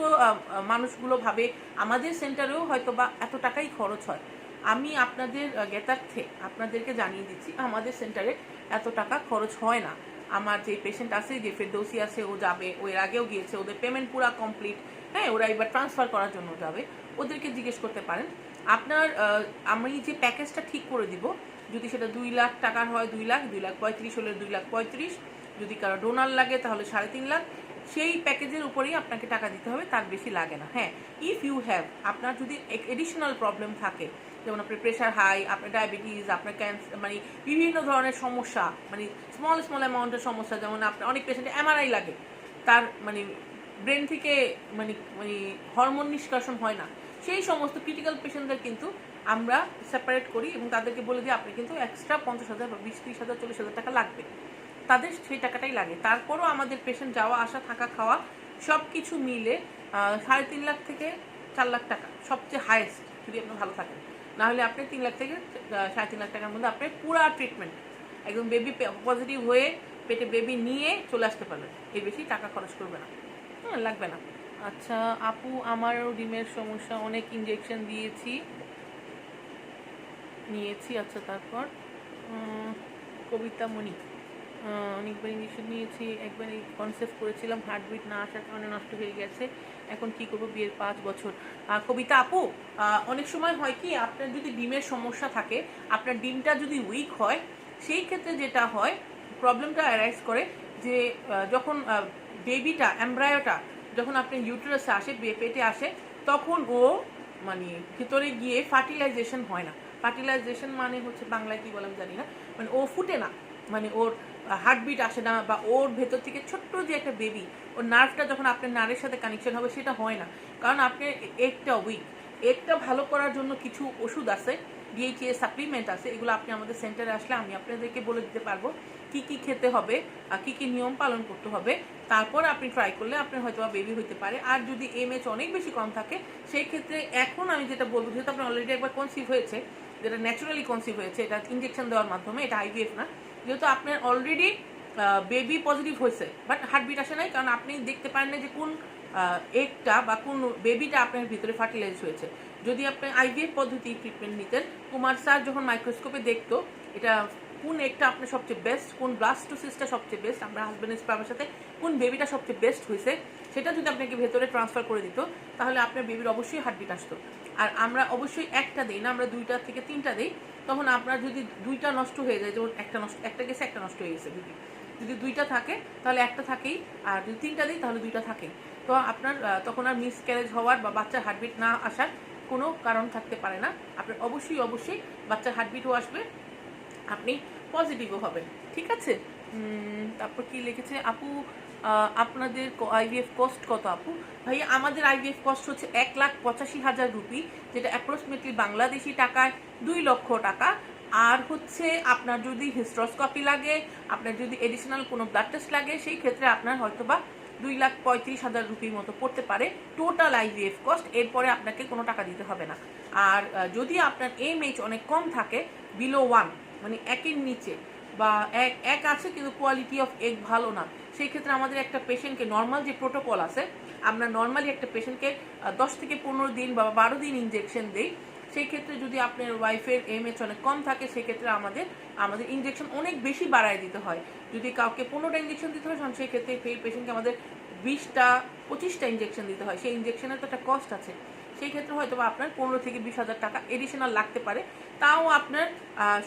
মানুষগুলো ভাবে আমাদের সেন্টারেও হয়তো বা এত টাকাই খরচ হয়। আমি আপনাদের জ্ঞাতার্থে আপনাদেরকে জানিয়ে দিচ্ছি, আমাদের সেন্টারে এত টাকা খরচ হয় না। আমার যে পেশেন্ট আছে, যে ফেরদৌসি আছে, ও যাবে, ও এর আগেও গিয়েছে, ওদের পেমেন্ট পুরা কমপ্লিট, হ্যাঁ, ওরা এবার ট্রান্সফার করার জন্য যাবে, ওদেরকে জিজ্ঞেস করতে পারেন। আপনার আমি যে প্যাকেজটা ঠিক করে দিব, যদি সেটা 2 লাখ টাকার হয় 2 লাখ, 2,35,000 হলে 2,35,000, যদি কারো ডোনার লাগে তাহলে 3.5 লাখ, সেই প্যাকেজের উপরেই আপনাকে টাকা দিতে হবে, তার বেশি লাগে না। হ্যাঁ, ইফ ইউ হ্যাভ, আপনার যদি এডিশনাল প্রবলেম থাকে, যেমন আপনার প্রেশার হাই, আপনার ডায়াবেটিস, আপনার ক্যান্সার, মানে বিভিন্ন ধরনের সমস্যা, মানে স্মল অ্যামাউন্টের সমস্যা, যেমন আপনার অনেক পেশেন্টে এমআরআই লাগে, তার মানে ব্রেন থেকে মানে মানে হরমোন নিষ্কাশন হয় না, সেই সমস্ত ক্রিটিক্যাল পেশেন্টদের কিন্তু আমরা সেপারেট করি এবং তাদেরকে বলে দিই আপনি কিন্তু এক্সট্রা 50,000 বা 20,000, 30,000, 40,000 টাকা লাগবে, তাদের সেই টাকাটাই লাগে। তারপরও আমাদের পেশেন্ট যাওয়া আসা, থাকা, খাওয়া সব কিছু মিলে 3.5 লাখ থেকে 4 লাখ টাকা সবচেয়ে হাইয়েস্ট, যদি আপনি ভালো থাকেন। না হলে আপনি 3 লাখ থেকে 3.5 লাখ টাকার মধ্যে আপনি পুরো ট্রিটমেন্ট একদম বেবি পজিটিভ হয়ে পেটে বেবি নিয়ে চলে আসতে পারবেন, এর বেশি টাকা খরচ করবে না, লাগবে না। আচ্ছা আপু, আমারও ডিমের সমস্যা, অনেক ইঞ্জেকশন নিয়েছি। আচ্ছা তারপর কবিতা মণি, অনেকবার ইঞ্জেকশন নিয়েছি, একবার কনসেপ্ট করেছিলাম, হার্টবিট না আসার কারণে নষ্ট হয়ে গেছে, এখন কি করবো, বিয়ের 5 বছর। কবিতা আপু, অনেক সময় হয় কি, আপনার যদি ডিমের সমস্যা থাকে, আপনার ডিমটা যদি উইক হয়, সেই ক্ষেত্রে যেটা হয়, প্রবলেমটা অ্যারাইজ করে যে যখন বেবিটা, এমব্রায়োটা যখন আপনার ইউটেরাসে আসে, পেটে আসে, তখন ও মানে ভিতরে গিয়ে ফার্টিলাইজেশন হয় না। ফার্টিলাইজেশন মানে হচ্ছে বাংলায় কি বললাম জানি না, মানে ও ফুটে না, মানে ওর হার্টবিট আসে না, বা ওর ভেতর থেকে ছোট্ট যে একটা বেবি, ওর নার্ভটা যখন আপনার নার্ভের সাথে কানেকশন হবে, সেটা হয় না, কারণ আপনার এগটা উইক। এগটা ভালো করার জন্য কিছু ওষুধ আছে, ডিএইচএ সাপ্লিমেন্ট আছে, এগুলো আপনি আমাদের সেন্টারে আসলে আমি আপনাদেরকে বলে দিতে পারবো কি কি খেতে হবে, কি কি নিয়ম পালন করতে হবে, তারপর আপনি ট্রাই করলে আপনার হয়তো বেবি হতে পারে। আর যদি এমএইচ অনেক বেশি কম থাকে, সেই ক্ষেত্রে এখন আমি যেটা বলবো, যেহেতু আপনার অলরেডি একবার কনসিভ হয়েছে, যেটা ন্যাচারালি কনসিভ হয়েছে, এটা ইঞ্জেকশন দেওয়ার মাধ্যমে, এটা আইভিএফ না, যেহেতু আপনার অলরেডি বেবি পজিটিভ হয়েছে বাট হার্টবিট আসে নাই, কারণ আপনি দেখতে পারেন না যে কোন এগটা বা কোন বেবিটা আপনার ভিতরে ফার্টিলাইজ হয়েছে। যদি আপনি আইভিএফ পদ্ধতি ট্রিটমেন্ট নিতেন, কুমার স্যার যখন মাইক্রোস্কোপে দেখতো এটা কোন এগটা আপনার সবচেয়ে বেস্ট, কোন ব্লাস্টোসিসটা সবচেয়ে বেস্ট, আমরা হাজব্যান্ড স্পামের সাথে কোন বেবিটা সবচেয়ে বেস্ট হয়েছে, সেটা যদি আপনাকে ভেতরে ট্রান্সফার করে দিত, তাহলে আপনার বেবির অবশ্যই হার্টবিট আসতো। আর আমরা অবশ্যই একটা দিই না, আমরা 2টা থেকে 3টা দিই। তখন আপনার যদি 2টা নষ্ট হয়ে যায়, যেমন একটা গেছে, একটা নষ্ট হয়ে গেছে, যদি 2টা থাকে তাহলে একটা থাকেই, আর যদি 3টা দিই তাহলে 2টা থাকেই। তো আপনার তখন আর মিসক্যারেজ হওয়ার বা বাচ্চার হার্টবিট না আসার কোনো কারণ থাকতে পারে না। আপনার অবশ্যই বাচ্চার হার্টবিটও আসবে, আপনি পজিটিভও হবেন। ঠিক আছে। তারপর কি লিখেছে আপু, আপনাদের আইভিএফ কস্ট কত আপু? ভাই, আমাদের আইভিএফ কস্ট হচ্ছে 1,85,000 রুপি, যেটা অ্যাপ্রক্সিমেটলি বাংলাদেশি টাকায় 2 লক্ষ টাকা। আর হচ্ছে আপনার যদি হিস্ট্রোস্কোপি লাগে, আপনার যদি এডিশনাল কোনো ব্লাড টেস্ট লাগে, সেই ক্ষেত্রে আপনার হয়তোবা 2,35,000 রুপির মতো পড়তে পারে টোটাল আইভিএফ কস্ট। এরপরে আপনাকে কোনো টাকা দিতে হবে না। আর যদি আপনার এমএইচ অনেক কম থাকে, বিলো 1, মানে 1-এর নিচে, বা এক আছে কিন্তু কোয়ালিটি অফ এগ ভালো না, সেই ক্ষেত্রে আমাদের একটা পেশেন্টকে, নর্মাল যে প্রোটোকল আছে, আমরা নর্মালি একটা পেশেন্টকে 10 থেকে 15 দিন বা 12 দিন ইনজেকশন দিই। সেই ক্ষেত্রে যদি আপনার ওয়াইফের এমএইচ অনেক কম থাকে, সেক্ষেত্রে আমাদের ইনজেকশন অনেক বেশি বাড়ায় দিতে হয়। যদি কাউকে 15টা ইনজেকশন দিতে হয়, সেই ক্ষেত্রে সেই পেশেন্টকে আমাদের 20টা 25টা ইনজেকশন দিতে হয়। সেই ইনজেকশনের তো একটা কস্ট আছে, সেই ক্ষেত্রে হয়তো আপনার 15 থেকে 20,000 টাকা এডিশনাল লাগতে পারে। তাও আপনার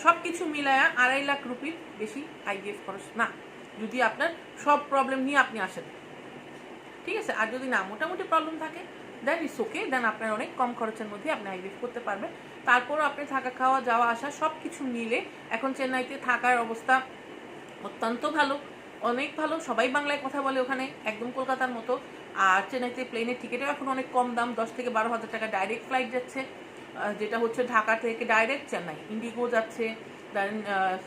সব কিছু মিলায়া 2.5 লাখ রুপির বেশি আইভিএফ খরচ না, যদি আপনার সব প্রবলেম নিয়ে আপনি আসেন। ঠিক আছে। আর যদি না মোটামুটি প্রবলেম থাকে, দেন ইটস ওকে, দেন আপনার অনেক কম খরচের মধ্যে আপনি আইভিএফ করতে পারবেন। তারপরও আপনি থাকা খাওয়া যাওয়া আসা সব কিছু মিলে এখন চেন্নাইতে থাকার অবস্থা অত্যন্ত ভালো, অনেক ভালো। সবাই বাংলায় কথা বলে ওখানে, একদম কলকাতার মতো। আর চেন্নাইতে প্লেনের টিকিটও এখন অনেক কম দাম, 10 থেকে 12,000 টাকা ডাইরেক্ট ফ্লাইট যাচ্ছে, যেটা হচ্ছে ঢাকা থেকে ডাইরেক্ট চেন্নাই। ইন্ডিগো যাচ্ছে, দেন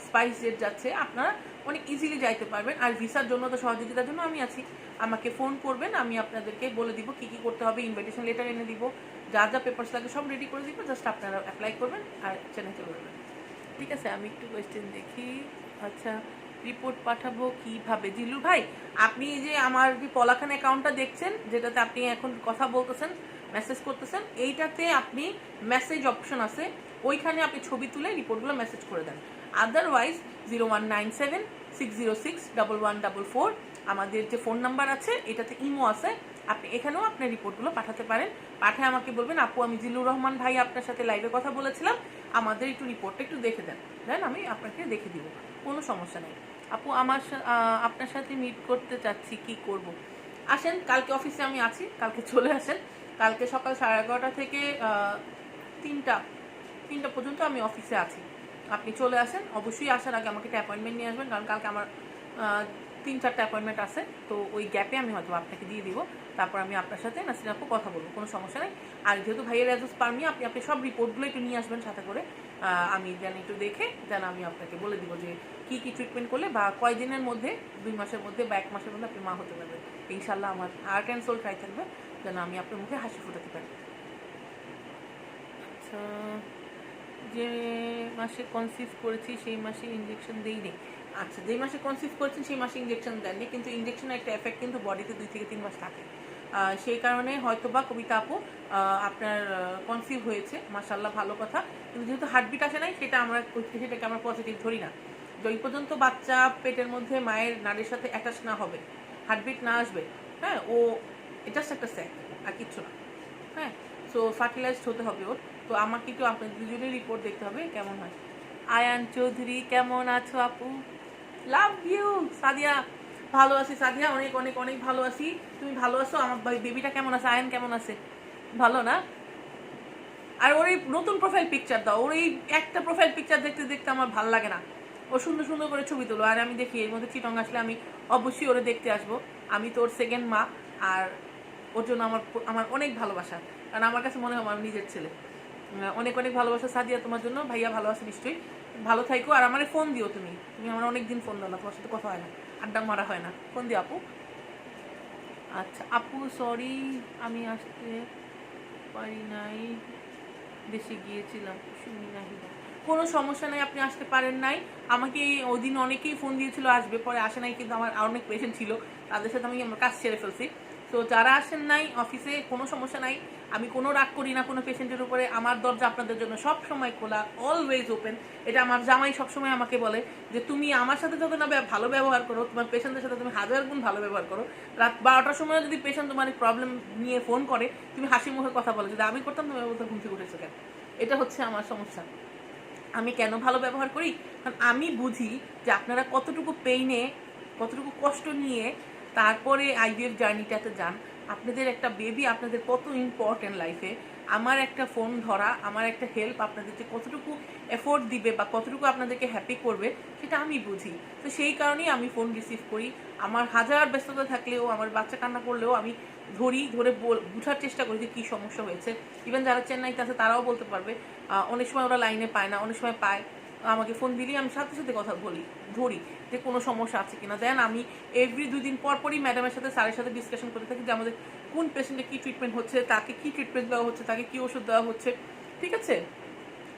স্পাইস জেট যাচ্ছে, আপনারা অনেক ইজিলি যাইতে পারবেন। আর ভিসার জন্য তো সহযোগিতার জন্য আমি আছি, আমাকে ফোন করবেন, আমি আপনাদেরকে বলে দিব কি কি করতে হবে, ইনভিটেশন লেটার এনে দিব, যা যা পেপারস লাগে সব রেডি করে দিব, জাস্ট আপনারা অ্যাপ্লাই করবেন আর চেন্নাই চলে যাবেন। ঠিক আছে। আমি একটু কোয়েশ্চেন দেখি। আচ্ছা, রিপোর্ট পাঠাবো কিভাবে? জিলু ভাই, আপনি যে আমার যে পলাখান অ্যাকাউন্টটা দেখছেন, যেটাতে আপনি এখন কথা বলতেছেন, মেসেজ করতেছেন, এইটাতে আপনি মেসেজ অপশন আছে, ওইখানে আপনি ছবি তুলে রিপোর্টগুলো মেসেজ করে দেন। আদারওয়াইজ 0197-606-1144 আমাদের যে ফোন নাম্বার আছে, এটাতে ইমো আছে, আপনি এখানেও আপনার রিপোর্টগুলো পাঠাতে পারেন। পাঠায় আমাকে বলবেন আপু, আমি জিল্লুর রহমান ভাই আপনার সাথে লাইভে কথা বলেছিলাম, আমাদের একটু রিপোর্টটা একটু দেখে দেন, দেন আমি আপনাকে দেখে দিব, কোনো সমস্যা নেই। আপু, আপনার সাথে মিট করতে চাচ্ছি, কি করব? আসেন, কালকে অফিসে আমি আছি, কালকে চলে আসেন। কালকে সকাল 11:30 থেকে 3টা পর্যন্ত আমি অফিসে আছি। আপনি চলে আসেন, অবশ্যই আসার আগে আমাকে একটা অ্যাপয়েন্টমেন্ট নিয়ে আসবেন, কারণ কালকে আমার 3-4টা অ্যাপয়েন্টমেন্ট আছে, তো ওই গ্যাপে আমি হয়তো আপনাকে দিয়ে দিব। তারপর আমি আপনার সাথে নাসরিন আপু কথা বলবো, কোনো সমস্যা নেই। আর যেহেতু ভাইয়ের অ্যাড্রেস পারমি, আপনি সব রিপোর্টগুলো একটু নিয়ে আসবেন সাথে করে, আমি দেন একটু দেখে দেন আমি আপনাকে বলে দিব যে কি কি ট্রিটমেন্ট করলে বা কয়দিনের মধ্যে, 2 মাসের মধ্যে বা 1 মাসের মধ্যে আপনি মা হতে পারবেন। ইনশাল্লাহ আমার হার্ট অ্যান্ড সোল ট্রাই থাকবে যেন আমি আপনার মুখে হাসি ফোটাতে পারি। আচ্ছা, যে মাসে কনসিভ করেছি সেই মাসে ইঞ্জেকশন দেইনি। আচ্ছা, যেই মাসে কনসিভ করেছেন সেই মাসে ইঞ্জেকশন দেননি, কিন্তু ইঞ্জেকশনের একটা এফেক্ট কিন্তু বডিতে 2 থেকে 3 মাস থাকে। সেই কারণে হয়তোবা কবিতা আপু আপনার কনসিভ হয়েছে, মাশাআল্লাহ, ভালো কথা। কিন্তু যেহেতু হার্টবিট আসে নাই, সেটাকে আমরা পজিটিভ ধরি না। যই পর্যন্ত বাচ্চা পেটের মধ্যে মায়ের নাড়ির সাথে অ্যাটাচ না হবে, হার্টবিট না আসবে, হ্যাঁ, ও জাস্ট একটা স্যাক, আর কিচ্ছু না। হ্যাঁ, সো ফার্টিলাইজড হতে হবে ওর। তো আমাকে একটু আপনার দুজনের রিপোর্ট দেখতে হবে কেমন হয়। আয়ান চৌধুরী, কেমন আছো আপু? Love you. সাদিয়া, ভালো আছি সাদিয়া, অনেক অনেক অনেক ভালো আছি। তুমি ভালো আছো? আমার বেবিটা কেমন আছে? আয়ান কেমন আছে? ভালো না? আর ওর এই নতুন প্রোফাইল পিকচার দাও। ওর এই একটা প্রোফাইল পিকচার দেখতে দেখতে আমার ভালো লাগে না। ও সুন্দর সুন্দর করে ছবি তোলো, আর আমি দেখি এর মধ্যে চিটং আসলে আমি অবশ্যই ওরে দেখতে আসবো। আমি তো ওর সেকেন্ড মা, আর ওর জন্য আমার আমার অনেক ভালোবাসা, কারণ আমার কাছে মনে হয় আমার নিজের ছেলে। অনেক অনেক ভালোবাসা সাদিয়া তোমার জন্য। ভাইয়া ভালো আছে নিশ্চয়ই, ভালো থাইকো। আর আমারে ফোন দিও, তুমি তুমি আমার অনেকদিন ফোন দাও না, তোমার সাথে কথা হয় না, আড্ডা মারা হয় না। ফোন দিও আপু। আচ্ছা আপু, সরি আমি আসতে পারি নাই, দেশে গিয়েছিলাম। শুনি না, কোনো সমস্যা নাই, আপনি আসতে পারেন নাই। আমাকে ওই দিন অনেকেই ফোন দিয়েছিল আসবে, পরে আসে নাই, কিন্তু আমার অনেক পেশেন্ট ছিল, তাদের সাথে আমি আমার কাজ সেরে ফেলছি। তো যারা আসেন নাই অফিসে, কোনো সমস্যা নাই, আমি কোনো রাগ করি না কোনো পেশেন্টের উপরে। আমার দরজা আপনাদের জন্য সব সময় খোলা, অলওয়েজ ওপেন। এটা আমার জামাই সবসময় আমাকে বলে যে তুমি আমার সাথে যত না ভালো ব্যবহার করো, তোমার পেশেন্টের সাথে তুমি 1000 গুণ ভালো ব্যবহার করো। রাত 12টার সময় যদি পেশেন্ট তোমার প্রবলেম নিয়ে ফোন করে, তুমি হাসি মুখে কথা বলো। যদি আমি করতাম, তুমি বলতে ঘুম থেকে উঠেছো কেন? এটা হচ্ছে আমার সমস্যা। আমি কেন ভালো ব্যবহার করি? কারণ আমি বুঝি যে আপনারা কতটুকু পেইনে, কতটুকু কষ্ট নিয়ে তারপরে আইভিএফ জার্নিটাতে যান। আপনাদের একটা বেবি আপনাদের কত ইম্পর্টেন্ট লাইফে। আমার একটা ফোন ধরা, আমার একটা হেল্প আপনাদের যে কতটুকু এফোর্ট দিবে বা কতটুকু আপনাদেরকে হ্যাপি করবে, সেটা আমি বুঝি। তো সেই কারণেই আমি ফোন রিসিভ করি। আমার হাজার ব্যস্ততা থাকলেও, আমার বাচ্চা কান্না করলেও আমি ধরে বুঝার চেষ্টা করি যে কী সমস্যা হয়েছে। ইভেন যারা চেন্নাইতে আছে তারাও বলতে পারবে, অনেক সময় ওরা লাইনে পায় না, অনেক সময় পায়। আমাকে ফোন দিলেই আমি সাথে সাথে কথা ধরি যে কোনো সমস্যা আছে কিনা। দেন আমি এভরি 2 দিন পর পরই ম্যাডামের সাথে, স্যারের সাথে ডিসকাশন করতে থাকি যে আমাদের কোন পেশেন্টে কী ট্রিটমেন্ট হচ্ছে, তাকে কী ট্রিটমেন্ট দেওয়া হচ্ছে, তাকে কী ওষুধ দেওয়া হচ্ছে। ঠিক আছে,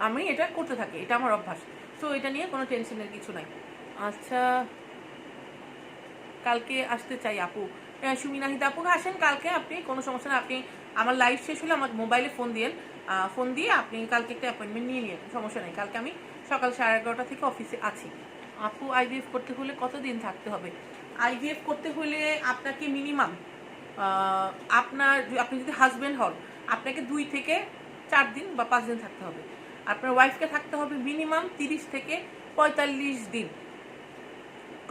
আমি এটা করতে থাকি, এটা আমার অভ্যাস। সো এটা নিয়ে কোনো টেনশনের কিছু নাই। আচ্ছা, কালকে আসতে চাই আপু। সুমি নাহিদ আপু, আসেন কালকে, আপনি কোনো সমস্যা না। আপনি আমার লাইভ শেষ হলে আমার মোবাইলে ফোন দিয়ে আপনি কালকে একটা অ্যাপয়েন্টমেন্ট নিয়ে নিন, সমস্যা নেই। কালকে আমি সকাল 11:30 থেকে অফিসে আছি। আপু, আইভিএফ করতে হলে কতদিন থাকতে হবে? আইভিএফ করতে হলে আপনাকে মিনিমাম আপনি যদি হাজব্যান্ড হন, আপনাকে 2 থেকে 4 দিন বা 5 দিন থাকতে হবে। আপনার ওয়াইফকে থাকতে হবে মিনিমাম 30 থেকে 45 দিন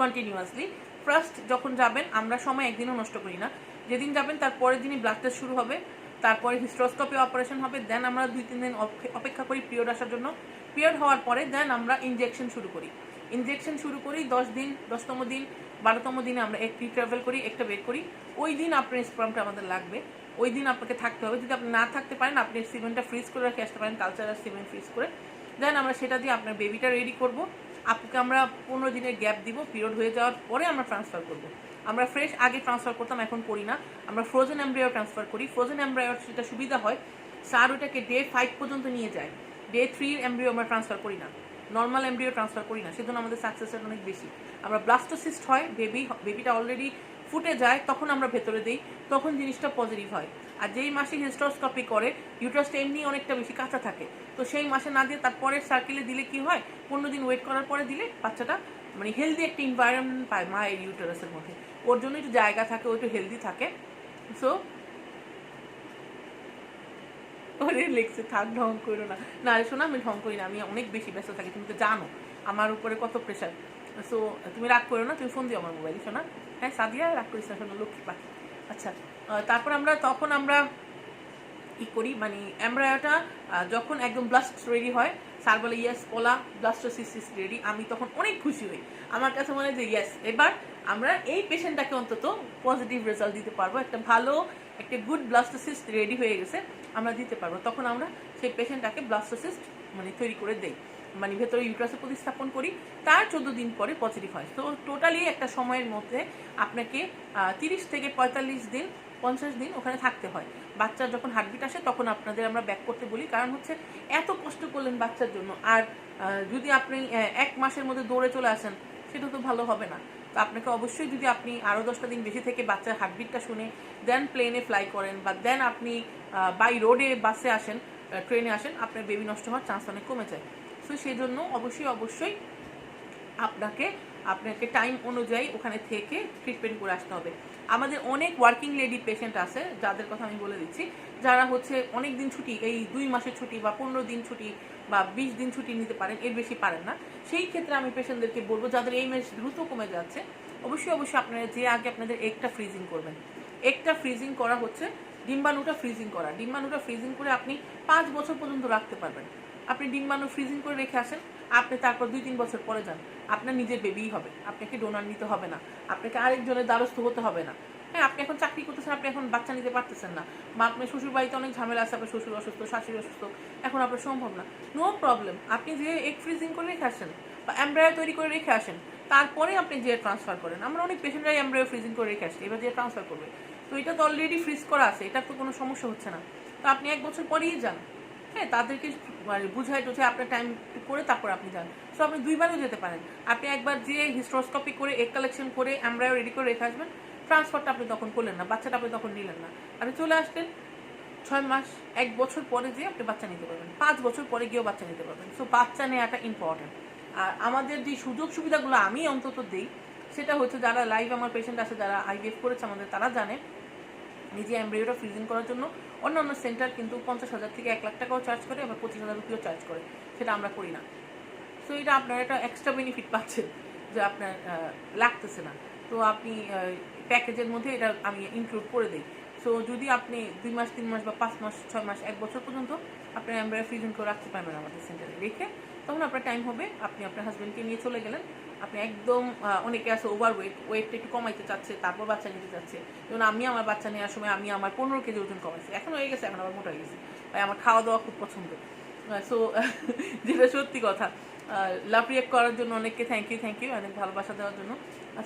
কন্টিনিউয়াসলি। ফার্স্ট যখন যাবেন, আমরা সময় একদিনও নষ্ট করি না। যেদিন যাবেন তার পরের দিনই ব্লাড টেস্ট শুরু হবে, তারপরে হিস্ট্রোস্কোপি অপারেশন হবে। দেন আমরা 2-3 দিন অপেক্ষা করি পিরিয়ড আসার জন্য। পিরিয়ড হওয়ার পরে দেন আমরা ইনজেকশন শুরু করি 10তম দিন 12তম দিনে আমরা একটি ট্রাভেল করি, একটা বের করি। ওই দিন আপনার স্পার্মটা আমাদের লাগবে, ওই দিন আপনাকে থাকতে হবে। যদি আপনি না থাকতে পারেন, আপনি সিমেন্টটা ফ্রিজ করে রেখে আসতে পারেন, কালচারাল সিমেন্ট ফ্রিজ করে। দেন আমরা সেটা দিয়ে আপনার বেবিটা রেডি করব। আপুকে আমরা 15 দিনের গ্যাপ দিব, পিরিয়ড হয়ে যাওয়ার পরে আমরা ট্রান্সফার করব। আমরা ফ্রেশ আগে ট্রান্সফার করতাম, এখন করি না। আমরা ফ্রোজেন এমব্রায়ো ট্রান্সফার করি। ফ্রোজেন এমব্রায়ো সেটা সুবিধা হয়, স্যার ওটাকে ডে 5 পর্যন্ত নিয়ে যায়। ডে 3 এমব্রিও আমরা ট্রান্সফার করি না, নর্মাল এমব্রিও ট্রান্সফার করি না। সেজন্য আমাদের সাকসেস রেট অনেক বেশি। আমরা ব্লাস্টোসিস্ট হয়, বেবিটা অলরেডি ফুটে যায়, তখন আমরা ভেতরে দিই, তখন জিনিসটা পজিটিভ হয়। আর যেই মাসে হিস্টোস্কোপি করে, ইউট্রাসটা এমনি অনেকটা বেশি কাঁচা থাকে, তো সেই মাসে না দিয়ে তারপরের সার্কেলে দিলে কি হয়, 15 দিন ওয়েট করার পরে দিলে বাচ্চাটা মানে হেলদি একটা এনভায়রনমেন্ট পায় মায়ের ইউটারাসের মধ্যে। ওর জন্য একটু জায়গা থাকে, ও একটু হেলদি থাকে। সো ওরে লিখছে, থাক ঢং করো না। না রে শোনা, আমি ঢং করি না, আমি অনেক বেশি ব্যস্ত থাকি, তুমি তো জানো আমার উপরে কত প্রেশার। সো তুমি রাগ করো না, তুমি ফোন দিও আমার মোবাইলে শোনা। হ্যাঁ সাদিয়া, রাগ করিস না শোনা, লক্ষ্মী পাখি। আচ্ছা, তারপর তখন আমরা কি করি, মানে এমব্রায়োটা যখন একদম ব্লাস্ট রেডি হয়, স্যার বলে ইয়েস পোলা ব্লাস্টোসিস রেডি, আমি তখন অনেক খুশি হই। আমার কাছে মনে হয় যে ইয়েস, এবার আমরা এই পেশেন্টটাকে অন্তত পজিটিভ রেজাল্ট দিতে পারবো, একটা ভালো একটা গুড ব্লাস্টোসিস রেডি হয়ে গেছে, আমরা দিতে পারবো। তখন আমরা সেই পেশেন্টটাকে ব্লাস্টোসিস মানে তৈরি করে দেই, মানে ভেতরে ইউট্রাসে প্রতিস্থাপন করি। তার 14 দিন পরে পজিটিভ হয়। তো টোটালি একটা সময়ের মধ্যে আপনাকে 30 থেকে 45 দিন 50 দিন ওখানে থাকতে হয়। বাচ্চার যখন হার্টবিট আসে তখন আপনাদের আমরা ব্যাক করতে বলি, কারণ হচ্ছে এত কষ্ট করলেন বাচ্চার জন্য, আর যদি আপনি 1 মাসের মধ্যে দৌড়ে চলে আসেন, সেটা তো ভালো হবে না। তো আপনাকে অবশ্যই যদি আপনি আরও 10টা দিন বেশি থেকে বাচ্চার হার্টবিটটা শুনে দেন প্লেনে ফ্লাই করেন বা দেন আপনি বাই রোডে বাসে আসেন, ট্রেনে আসেন, আপনার বেবি নষ্ট হওয়ার চান্স অনেক কমে যায়। সো সেই জন্য অবশ্যই আপনাকে টাইম অনুযায়ী ওখানে থেকে ট্রিটমেন্ট করে আসতে হবে। আমাদের অনেক ওয়ার্কিং লেডি পেশেন্ট আছে, যাদের কথা আমি বলে দিচ্ছি, যারা হচ্ছে অনেক দিন ছুটি, এই 2 মাসের ছুটি বা 15 দিন ছুটি বা 20 দিন ছুটি নিতে পারেন, এর বেশি পারেন না। সেই ক্ষেত্রে আমি পেশেন্টদেরকে বলবো, যাদের এই মেজ দ্রুত কমে যাচ্ছে, অবশ্যই আপনারা যে আগে আপনাদের এগটা ফ্রিজিং করবেন। এগটা ফ্রিজিং করা হচ্ছে ডিম্বাণুটা ফ্রিজিং করা। ডিম্বাণুটা ফ্রিজিং করে আপনি 5 বছর পর্যন্ত রাখতে পারবেন। আপনি ডিম্বাণু ফ্রিজিং করে রেখে আসেন, আপনি তারপর 2-3 বছর পরে যান, আপনার নিজের বেবিই হবে, আপনাকে ডোনার নিতে হবে না, আপনাকে আরেকজনের দ্বারস্থ হতে হবে না। হ্যাঁ, আপনি এখন চাকরি করতেছেন, আপনি এখন বাচ্চা নিতে পারতেছেন না, বা আপনার শ্বশুর বাড়িতে অনেক ঝামেলা আছে, আপনার শ্বশুর অসুস্থ, শাশুড়ি অসুস্থ, এখন আপনার সম্ভব না, নো প্রবলেম, আপনি যে এগ ফ্রিজিং করে রেখে আসেন বা এমব্রায়ো তৈরি করে রেখে আসেন, তারপরে আপনি যে ট্রান্সফার করেন। আমরা অনেক পেশেন্টরাই এমব্রায়ো ফ্রিজিং করে রেখে আসছি, এবার যে ট্রান্সফার করবে, তো এটা তো অলরেডি ফ্রিজ করা আছে, এটা তো কোনো সমস্যা হচ্ছে না। তো আপনি 1 বছর পরেই যান। হ্যাঁ, তাদেরকে বুঝাই টুঝাই আপনার টাইম করে তারপর আপনি যান। সো আপনি 2বারও যেতে পারেন। আপনি একবার যে হিস্ট্রোস্কোপি করে এগ কালেকশন করে এমব্রায়ো রেডি করে রেখে আসবেন, ট্রান্সফারটা আপনি তখন করলেন না, বাচ্চাটা আপনি তখন নিলেন না, আপনি চলে আসলেন 6 মাস 1 বছর পরে যেয়ে আপনি বাচ্চা নিতে পারবেন, 5 বছর পরে গিয়েও বাচ্চা নিতে পারবেন। সো বাচ্চা নেওয়াটা ইম্পর্টেন্ট। আর আমাদের যে সুযোগ সুবিধাগুলো আমি অন্তত দিই, সেটা হচ্ছে যারা লাইভ আমার পেশেন্ট আছে, যারা আইভিএফ করেছে আমাদের, তারা জানে নিজে এমব্রিওটা ফ্রিজিং করার জন্য অন্যান্য সেন্টার কিন্তু 50,000 থেকে 1 লাখ টাকাও চার্জ করে, আবার 25,000 রুপিও চার্জ করে, সেটা আমরা করি না। সো এটা আপনার একটা এক্সট্রা বেনিফিট পাচ্ছেন, যে আপনার লাগতেছে না। তো আপনি প্যাকেজের মধ্যে এটা আমি ইনক্লুড করে দিই। সো যদি আপনি 2 মাস 3 মাস বা 5 মাস 6 মাস 1 বছর পর্যন্ত আপনার এমব্রায়ো ফ্রিজিং করে রাখতে পারবেন আমাদের সেন্টারে রেখে, তখন আপনার টাইম হবে, আপনি আপনার হাজব্যান্ডকে নিয়ে চলে গেলেন। আপনি একদম অনেকে আছে ওভার ওয়েটটা একটু কমাইতে চাচ্ছে, তারপর বাচ্চা নিতে চাচ্ছে। যেমন আমি আমার বাচ্চা নেওয়ার সময় আমি আমার 15 কেজি ওজন কমাইছি, এখন হয়ে গেছে, এখন আবার মোটা হয়ে গেছি। ভাই আমার খাওয়া দাওয়া খুব পছন্দ। সো যেটা সত্যি কথা, লাভ রিয়েক্ট করার জন্য অনেককে থ্যাংক ইউ, অনেক ভালোবাসা দেওয়ার জন্য।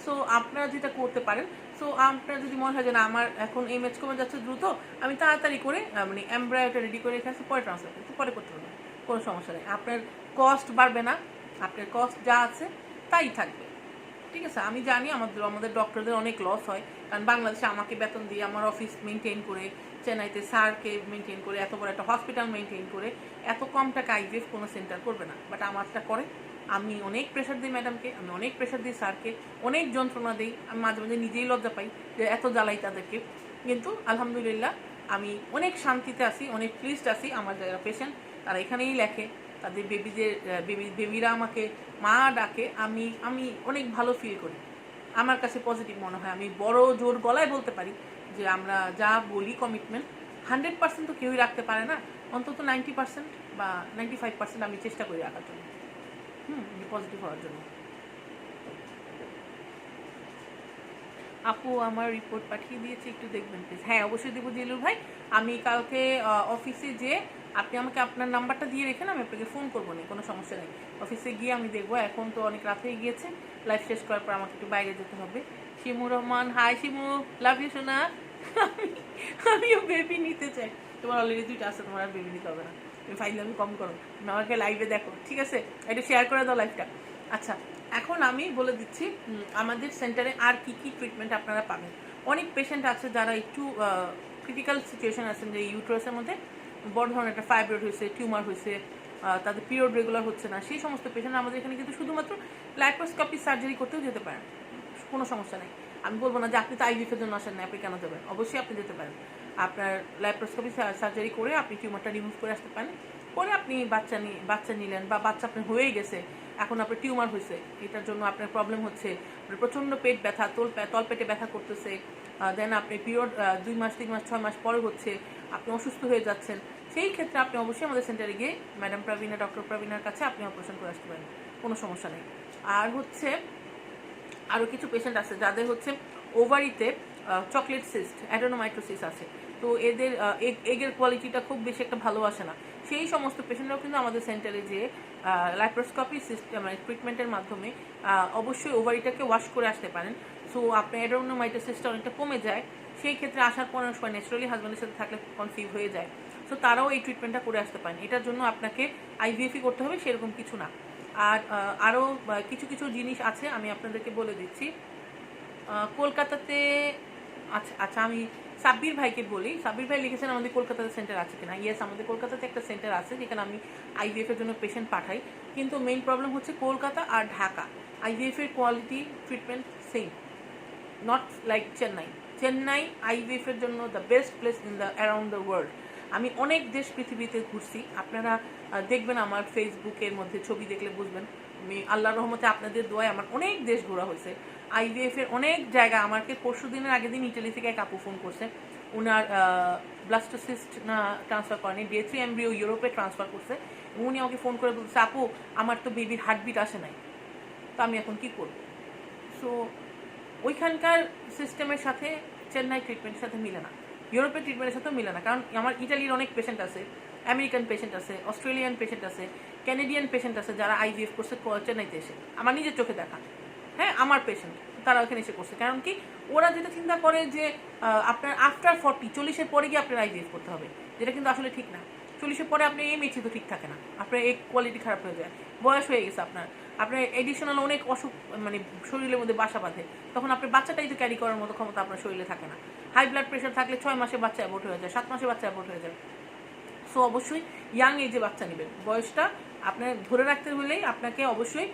সো আপনারা যেটা করতে পারেন, সো আপনার যদি মনে হয় যে না আমার এখন এই ম্যাচ কমে যাচ্ছে দ্রুত, আমি তাড়াতাড়ি করে মানে এমব্রায়োটা রেডি করে রেখে আসি, পরে ট্রান্সফার করতে, পরে করতে পারবেন, কোনো সমস্যা নেই। আপনার কস্ট বাড়বে না, আপনার কস্ট যা আছে তাই থাকবে। ঠিক আছে, আমি জানি আমাদের ডক্টরদের অনেক লস হয়, কারণ বাংলাদেশে আমাকে বেতন দিয়ে আমার অফিস মেনটেন করে, চেন্নাইতে স্যারকে মেনটেন করে, এত বড় একটা হসপিটাল মেনটেন করে এত কম টাকা আইভিএফ কোনো সেন্টার করবে না, বাট আমারটা করে। আমি অনেক প্রেশার দিই ম্যাডামকে, আমি অনেক প্রেশার দিই স্যারকে, অনেক যন্ত্রণা দিই, আমি মাঝে মাঝে নিজেই লজ্জা পাই যে এত জ্বালাই তাদেরকে, কিন্তু আলহামদুলিল্লাহ আমি অনেক শান্তিতে আছি, অনেক প্লিজড আছি। আমার যারা পেশেন্ট তারা এখানেই লেখে, তাদের বেবিরা আমাকে মা ডাকে, আমি অনেক ভালো ফিল করি, আমার কাছে পজিটিভ মনে হয়। আমি বড় জোর গলায় বলতে পারি যে আমরা যা বলি কমিটমেন্ট 100% তো কেউই রাখতে পারে না, অন্তত 90% বা 95% আমি চেষ্টা করি রাখার জন্য, পজিটিভ হওয়ার জন্য। আপু আমার রিপোর্ট পাঠিয়ে দিয়েছে, একটু দেখবেন প্লিজ। হ্যাঁ, অবশ্যই দেবো জিলুর ভাই। আমি কালকে অফিসে যে আপনি আমাকে আপনার নাম্বারটা দিয়ে রেখেন, আমি আপনাকে ফোন করবো না, কোনো সমস্যা নেই। অফিসে গিয়ে আমি দেখবো, এখন তো অনেক রাত হয়ে গিয়েছে, লাইভ শেষ করার পর আমাকে একটু বাইরে যেতে হবে। Shimu Rahman, hi Shimu, love you সোনা। আমিও বেবি নিতে চাই। তোমার অলরেডি 2টা আছে, তোমার আর বেবি নিতে হবে না, তুমি ফাইনালি কম করো, তুমি আমাকে লাইভে দেখো, ঠিক আছে? এটা শেয়ার করে দাও লাইভটা। আচ্ছা, এখন আমি বলে দিচ্ছি আমাদের সেন্টারে আর কি কি ট্রিটমেন্ট আপনারা পাবেন। অনেক পেশেন্ট আছে যারা একটু ক্রিটিক্যাল সিচুয়েশন আছেন, যে ইউট্রাসের মধ্যে বড় ধরনের একটা ফাইব্রয়েড হয়েছে, টিউমার হয়েছে, তাদের পিরিয়ড রেগুলার হচ্ছে না, সেই সমস্ত পেশেন্ট আমাদের এখানে কিন্তু শুধুমাত্র ল্যাপ্রোস্কোপি সার্জারি করতেও যেতে পারেন, কোনো সমস্যা নেই। আমি বলবো না যে আপনি তো আইভিএফের জন্য আসেন না, আপনি কেন যাবেন, অবশ্যই আপনি যেতে পারেন। আপনার ল্যাপ্রোস্কোপি সার্জারি করে আপনি টিউমারটা রিমুভ করে আসতে পারেন, পরে আপনি বাচ্চা নিলেন, বা বাচ্চা আপনি হয়েই গেছে, এখন আপনার টিউমার হয়েছে, এটার জন্য আপনার প্রবলেম হচ্ছে, প্রচণ্ড পেট ব্যথা, তলপেটে ব্যথা করতেছে, দেন আপনি পিরিয়ড 2 মাস 3 মাস 6 মাস পরে হচ্ছে, আপনি অসুস্থ হয়ে যাচ্ছেন, সেই ক্ষেত্রে আপনি অবশ্যই আমাদের সেন্টারে গিয়ে ম্যাডাম প্রবীণা, ডক্টর প্রবীণার কাছে আপনি অপারেশন করে আসতে পারেন, কোনো সমস্যা নেই। আর হচ্ছে আরও কিছু পেশেন্ট আছে যাদের হচ্ছে ওভারিতে চকলেট সিস্ট, অ্যাডেনোমাইক্রোসিস আছে, তো এদের এগের কোয়ালিটিটা খুব বেশি একটা ভালো আসে না, সেই সমস্ত পেশেন্টরাও কিন্তু আমাদের সেন্টারে যে ল্যাপ্রোস্কোপি সিস্টেম মানে ট্রিটমেন্টের মাধ্যমে অবশ্যই ওভারিটাকে ওয়াশ করে আসতে পারেন। সো আপনার অ্যাডেনোমাইক্রোসিসটা অনেকটা কমে যায়, সেই ক্ষেত্রে আসার পর অনেক সময় ন্যাচারালি হাজব্যান্ডের সাথে থাকলে কনসিভ হয়ে যায়, সো তারাও এই ট্রিটমেন্টটা করে আসতে পারেন। এটার জন্য আপনাকে আইভিএফই করতে হবে সেরকম কিছু না। আর আরও কিছু কিছু জিনিস আছে, আমি আপনাদেরকে বলে দিচ্ছি। কলকাতাতে আচ্ছা আচ্ছা, আমি সাব্বির ভাইকে বলি। সাব্বির ভাই লিখেছেন আমাদের কলকাতাতে সেন্টার আছে কিনা। ইয়েস, আমাদের কলকাতাতে একটা সেন্টার আছে যেখানে আমি আইভিএফ এর জন্য পেশেন্ট পাঠাই, কিন্তু মেইন প্রবলেম হচ্ছে কলকাতা আর ঢাকা। আইভিএফ এর quality treatment same, not like Chennai. Chennai IVF এর জন্য the best place in the around the world. আমি অনেক দেশ পৃথিবীতে ঘুরছি, আপনারা দেখবেন আমার ফেসবুকের মধ্যে ছবি দেখলে বুঝবেন। আমি আল্লাহর রহমতে আপনাদের দোয়ায় আমার অনেক দেশ ঘোরা হয়েছে। আইভিএফ এর অনেক জায়গা। আমাকে পরশু দিনের আগের দিন ইটালি থেকে এক আপু ফোন করছে, উনার ব্লাস্টোসিস্ট না ট্রান্সফার করেনি, ডে 3 এমব্রিও ইউরোপে ট্রান্সফার করছে। উনি আমাকে ফোন করে বলছে, আপু আমার তো বেবির হার্টবিট আসে নাই, তো আমি এখন কি করব? সো ওইখানকার সিস্টেমের সাথে চেন্নাই ট্রিটমেন্টের সাথে মিলে না, ইউরোপের ট্রিটমেন্টের সাথেও মিলে না। কারণ আমার ইটালির অনেক পেশেন্ট আছে, আমেরিকান পেশেন্ট আছে, অস্ট্রেলিয়ান পেশেন্ট আছে, ক্যানেডিয়ান পেশেন্ট আছে যারা আইভিএফ করছে চেন্নাইতে এসে, আমার নিজের চোখে দেখা। হ্যাঁ, আমার পেশেন্ট তারা ওখানে এসে করছে। কারণ কি, ওরা যেটা চিন্তা করে যে আপনার আফটার 40 পরে গিয়ে আপনার আইভিএফ করতে হবে, যেটা কিন্তু আসলে ঠিক না। 40 পরে আপনি এই মেচি তো ঠিক থাকে না, আপনার এই কোয়ালিটি খারাপ হয়ে যায়, বয়স হয়ে গেছে আপনার এডিশনাল অনেক অসুখ মানে শরীরের মধ্যে বাসা বাঁধে, তখন আপনার বাচ্চাটাই তো ক্যারি করার মতো ক্ষমতা আপনার শরীরে থাকে না। হাই ব্লাড প্রেশার থাকলে 6 মাসে বাচ্চা অ্যাবর্ট হয়ে যায়, 7 মাসে বাচ্চা অ্যাবর্ট হয়ে যায়। সো অবশ্যই ইয়াং এজে বাচ্চা নেবেন। বয়সটা আপনার ধরে রাখতে হলেই আপনাকে অবশ্যই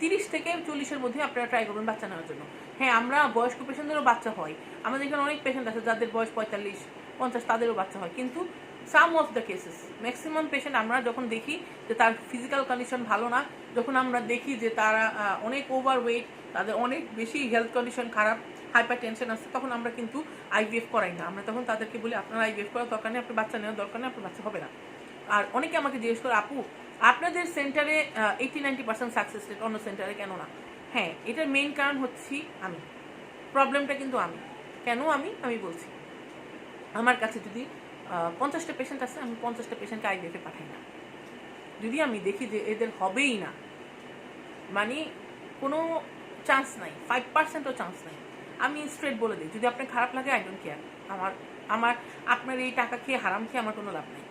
30 থেকে 40-এর মধ্যে আপনারা ট্রাই করবেন বাচ্চা নেওয়ার জন্য। হ্যাঁ, আমরা বয়স্ক পেশেন্টদেরও বাচ্চা হয়, আমাদের এখানে অনেক পেশেন্ট আছে যাদের বয়স 45-50, তাদেরও বাচ্চা হয়। কিন্তু some of the cases, maximum patient আমরা যখন দেখি যে তার ফিজিক্যাল কন্ডিশন ভালো না, যখন আমরা দেখি যে তারা অনেক ওভারওয়েট, তাদের অনেক বেশি হেলথ কন্ডিশন খারাপ, হাইপার টেনশন আছে, তখন আমরা কিন্তু আইভিএফ করাই না। আমরা তখন তাদেরকে বলি আপনার আইভিএফ করার দরকার নেই, আপনার বাচ্চা নেওয়ার দরকার নেই, আপনার বাচ্চা হবে না। আর অনেকে আমাকে জিজ্ঞেস করে, আপু আপনাদের সেন্টারে 80-90% সাকসেস রেট, অন্য সেন্টারে কেন না? হ্যাঁ, এটার মেইন কারণ হচ্ছি আমি, প্রবলেমটা কিন্তু আমি। কেন আমি বলছি, আমার কাছে যদি 50টা পেশেন্ট আছে, আমি 50টা পেশেন্টকে আইভিএফে পাঠাই না। যদি আমি দেখি যে এদের হবেই না, মানে কোনো চান্স নাই, 5%ও চান্স নাই, আমি স্ট্রেট বলে দিই। যদি আপনার খারাপ লাগে, আই ডোন্ট কেয়ার, আমার আপনার এই টাকা খেয়ে হারাম খেয়ে আমার কোনো লাভ নেই।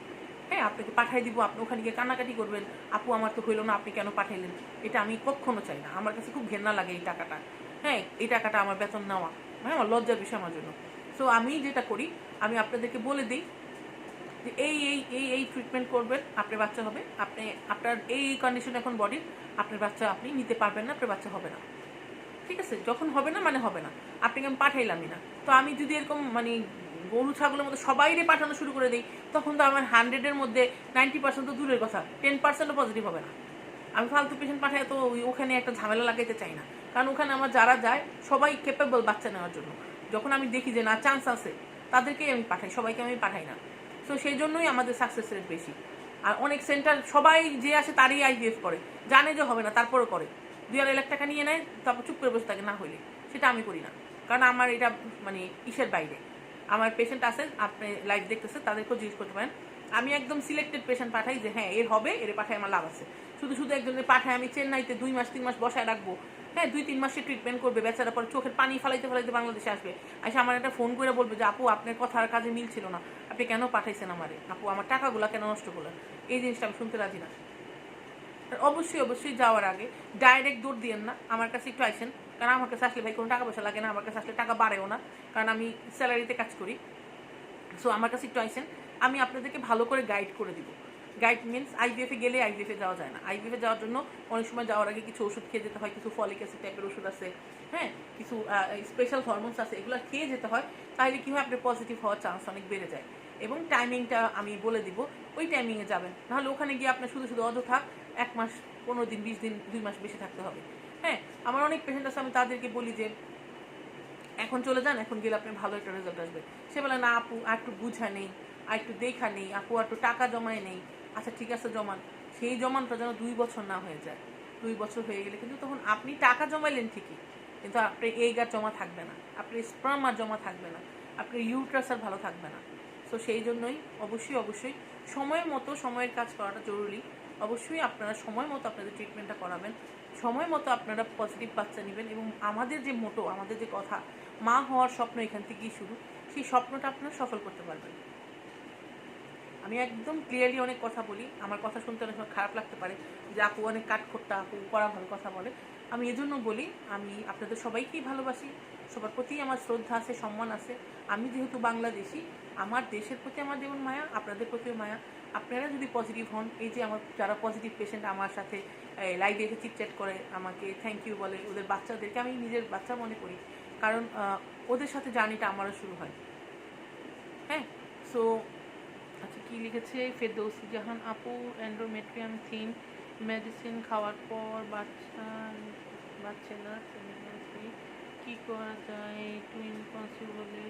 হ্যাঁ, আপনাকে পাঠিয়ে দিব, আপনি ওখানে গিয়ে কান্নাকাটি করবেন, আপু আমার তো হইলো না, আপনি কেন পাঠাইলেন? এটা আমি কখনো চাই না, আমার কাছে খুব ঘেন্না লাগে এই টাকাটা। হ্যাঁ, এই টাকাটা আমার বেতন নেওয়া, হ্যাঁ, আমার লজ্জার বিষয় আমার জন্য। সো আমি যেটা করি, আমি আপনাদেরকে বলে দিই যে এই ট্রিটমেন্ট করবেন, আপনার বাচ্চা হবে, আপনার এই কন্ডিশন এখন বডির, আপনার বাচ্চা আপনি নিতে পারবেন না, আপনার বাচ্চা হবে না। ঠিক আছে, যখন হবে না মানে হবে না, আপনাকে আমি পাঠাইলামই না। তো আমি যদি এরকম মানে গরু ছাগলের মধ্যে সবাইরে পাঠানো শুরু করে দিই, তখন তো আমার 100-এর মধ্যে 90% তো দূরের কথা, 10%ও পজিটিভ হবে না। আমি ফালতু পেশেন্ট পাঠাই তো ওখানে একটা ঝামেলা লাগাইতে চাই না, কারণ ওখানে আমার যারা যায় সবাই ক্যাপেবল বাচ্চা নেওয়ার জন্য। যখন আমি দেখি যে না চান্স আছে, তাদেরকেই আমি পাঠাই, সবাইকে আমি পাঠাই না। তো সেই জন্যই আমাদের সাকসেস রেট বেশি। আর অনেক সেন্টার সবাই যে আসে তারই আইভিএফ করে, জানে যে হবে না তারপরেও করে, 2-2.5 লাখ টাকা নিয়ে নেয়, তারপর চুপ করে বসে থাকে না হইলে। সেটা আমি করি না, কারণ আমার এটা মানে ইসের বাইরে। আমার পেশেন্ট আছে, আপনি লাইভ দেখতেছে, তাদেরকেও জিজ্ঞেস করতে পারেন। আমি একদম সিলেক্টেড পেশেন্ট পাঠাই যে হ্যাঁ এর হবে, এর পাঠাই আমার লাভ আছে। শুধু একজনের পাঠায় আমি চেন্নাইতে 2 মাস 3 মাস বসায় রাখবো, হ্যাঁ 2-3 মাসে ট্রিটমেন্ট করবে, বেচারা পরে চোখের পানি ফালাইতে বাংলাদেশে আসবে, এসে আমার একটা ফোন করে বলবে যে আপু আপনার কথা আর কাজে মিল ছিল না, আপনি কেন পাঠাইছেন আমারে, আপু আমার টাকাগুলো কেন নষ্ট করলেন? এই জিনিসটা আমি শুনতে রাজি না। অবশ্যই যাওয়ার আগে ডাইরেক্ট দৌড় দিয়েন না, আমার কাছে একটু আইসেন, কারণ আমার কাছে আসলে ভাই কোনো টাকা পয়সা লাগে না, আমার কাছে আসলে টাকা বাড়েও না, কারণ আমি স্যালারিতে কাজ করি। সো আমার কাছে একটু আইসেন, আমি আপনাদেরকে ভালো করে গাইড করে দিব। গাইড মিনস আইভিএফে গেলে আইভিএফে যাওয়া যায় না। আইভিএফে যাওয়ার জন্য অনেক সময় যাওয়ার আগে কিছু ওষুধ খেয়ে যেতে হয়, কিছু ফলিক অ্যাসিড টাইপের ওষুধ আছে, হ্যাঁ কিছু স্পেশাল হরমোনস আছে, এগুলো খেয়ে যেতে হয়। তাহলে কি হয়, আপনার পজিটিভ হওয়ার চান্স অনেক বেড়ে যায়। এবং টাইমিংটা আমি বলে দিব, ওই টাইমিংয়ে যাবেন, নাহলে ওখানে গিয়ে আপনার শুধু অযথা 1 মাস 15 দিন 20 দিন 2 মাস বেশি থাকতে হবে। হ্যাঁ, আমার অনেক পেশেন্ট আছে, আমি তাদেরকে বলি যে এখন চলে যান, এখন গেলে আপনার ভালো একটা রেজাল্ট আসবে। সে বলে না আপু আর একটু বুঝা নেই, আর একটু দেখা নেই, আপু আর একটু টাকা জমায় নেই। আচ্ছা ঠিক আছে জমান, সেই জমানটা যেন 2 বছর না হয়ে যায়। 2 বছর হয়ে গেলে কিন্তু তখন আপনি টাকা জমাইলেন ঠিকই, কিন্তু আপনার এইগ আর জমা থাকবে না, আপনার স্পার্ম আর জমা থাকবে না, আপনার ইউট্রাস আর ভালো থাকবে না। সো সেই জন্যই অবশ্যই সময়ের মতো সময়ের কাজ করাটা জরুরি। অবশ্যই আপনারা সময় মতো আপনাদের ট্রিটমেন্টটা করাবেন, সময় মতো আপনারা পজিটিভ বাচ্চা নেবেন। এবং আমাদের যে মোটো, আমাদের যে কথা, মা হওয়ার স্বপ্ন এখান থেকেই শুরু, সেই স্বপ্নটা আপনারা সফল করতে পারবেন। আমি একদম ক্লিয়ারলি অনেক কথা বলি, আমার কথা শুনতে অনেক সময় খারাপ লাগতে পারে যে আপু অনেক কাঠখোট্টা, আপু কড়া ভালো কথা বলে। আমি এজন্য বলি আমি আপনাদের সবাইকেই ভালোবাসি, সবার প্রতি আমার শ্রদ্ধা আছে, সম্মান আছে। আমি যেহেতু বাংলাদেশি, আমার দেশের প্রতি আমার যেমন মায়া, আপনাদের প্রতিও মায়া। আপনারা যদি পজিটিভ হন, এই যে আমার যারা পজিটিভ পেশেন্ট আমার সাথে লাইভে এসে চিটচ্যাট করে, আমাকে থ্যাংক ইউ বলে, ওদের বাচ্চাদেরকে আমি নিজের বাচ্চা মনে করি, কারণ ওদের সাথে জার্নিটা আমারও শুরু হয়। হ্যাঁ, সো আচ্ছা কী লিখেছে ফেরদৌসি জাহান আপু, এন্ডোমেট্রিয়াম থিন মেডিসিন খাওয়ার পর বাচ্চা না প্রেগন্যান্সি কী করা যায়? টুইন কনসিভ হলে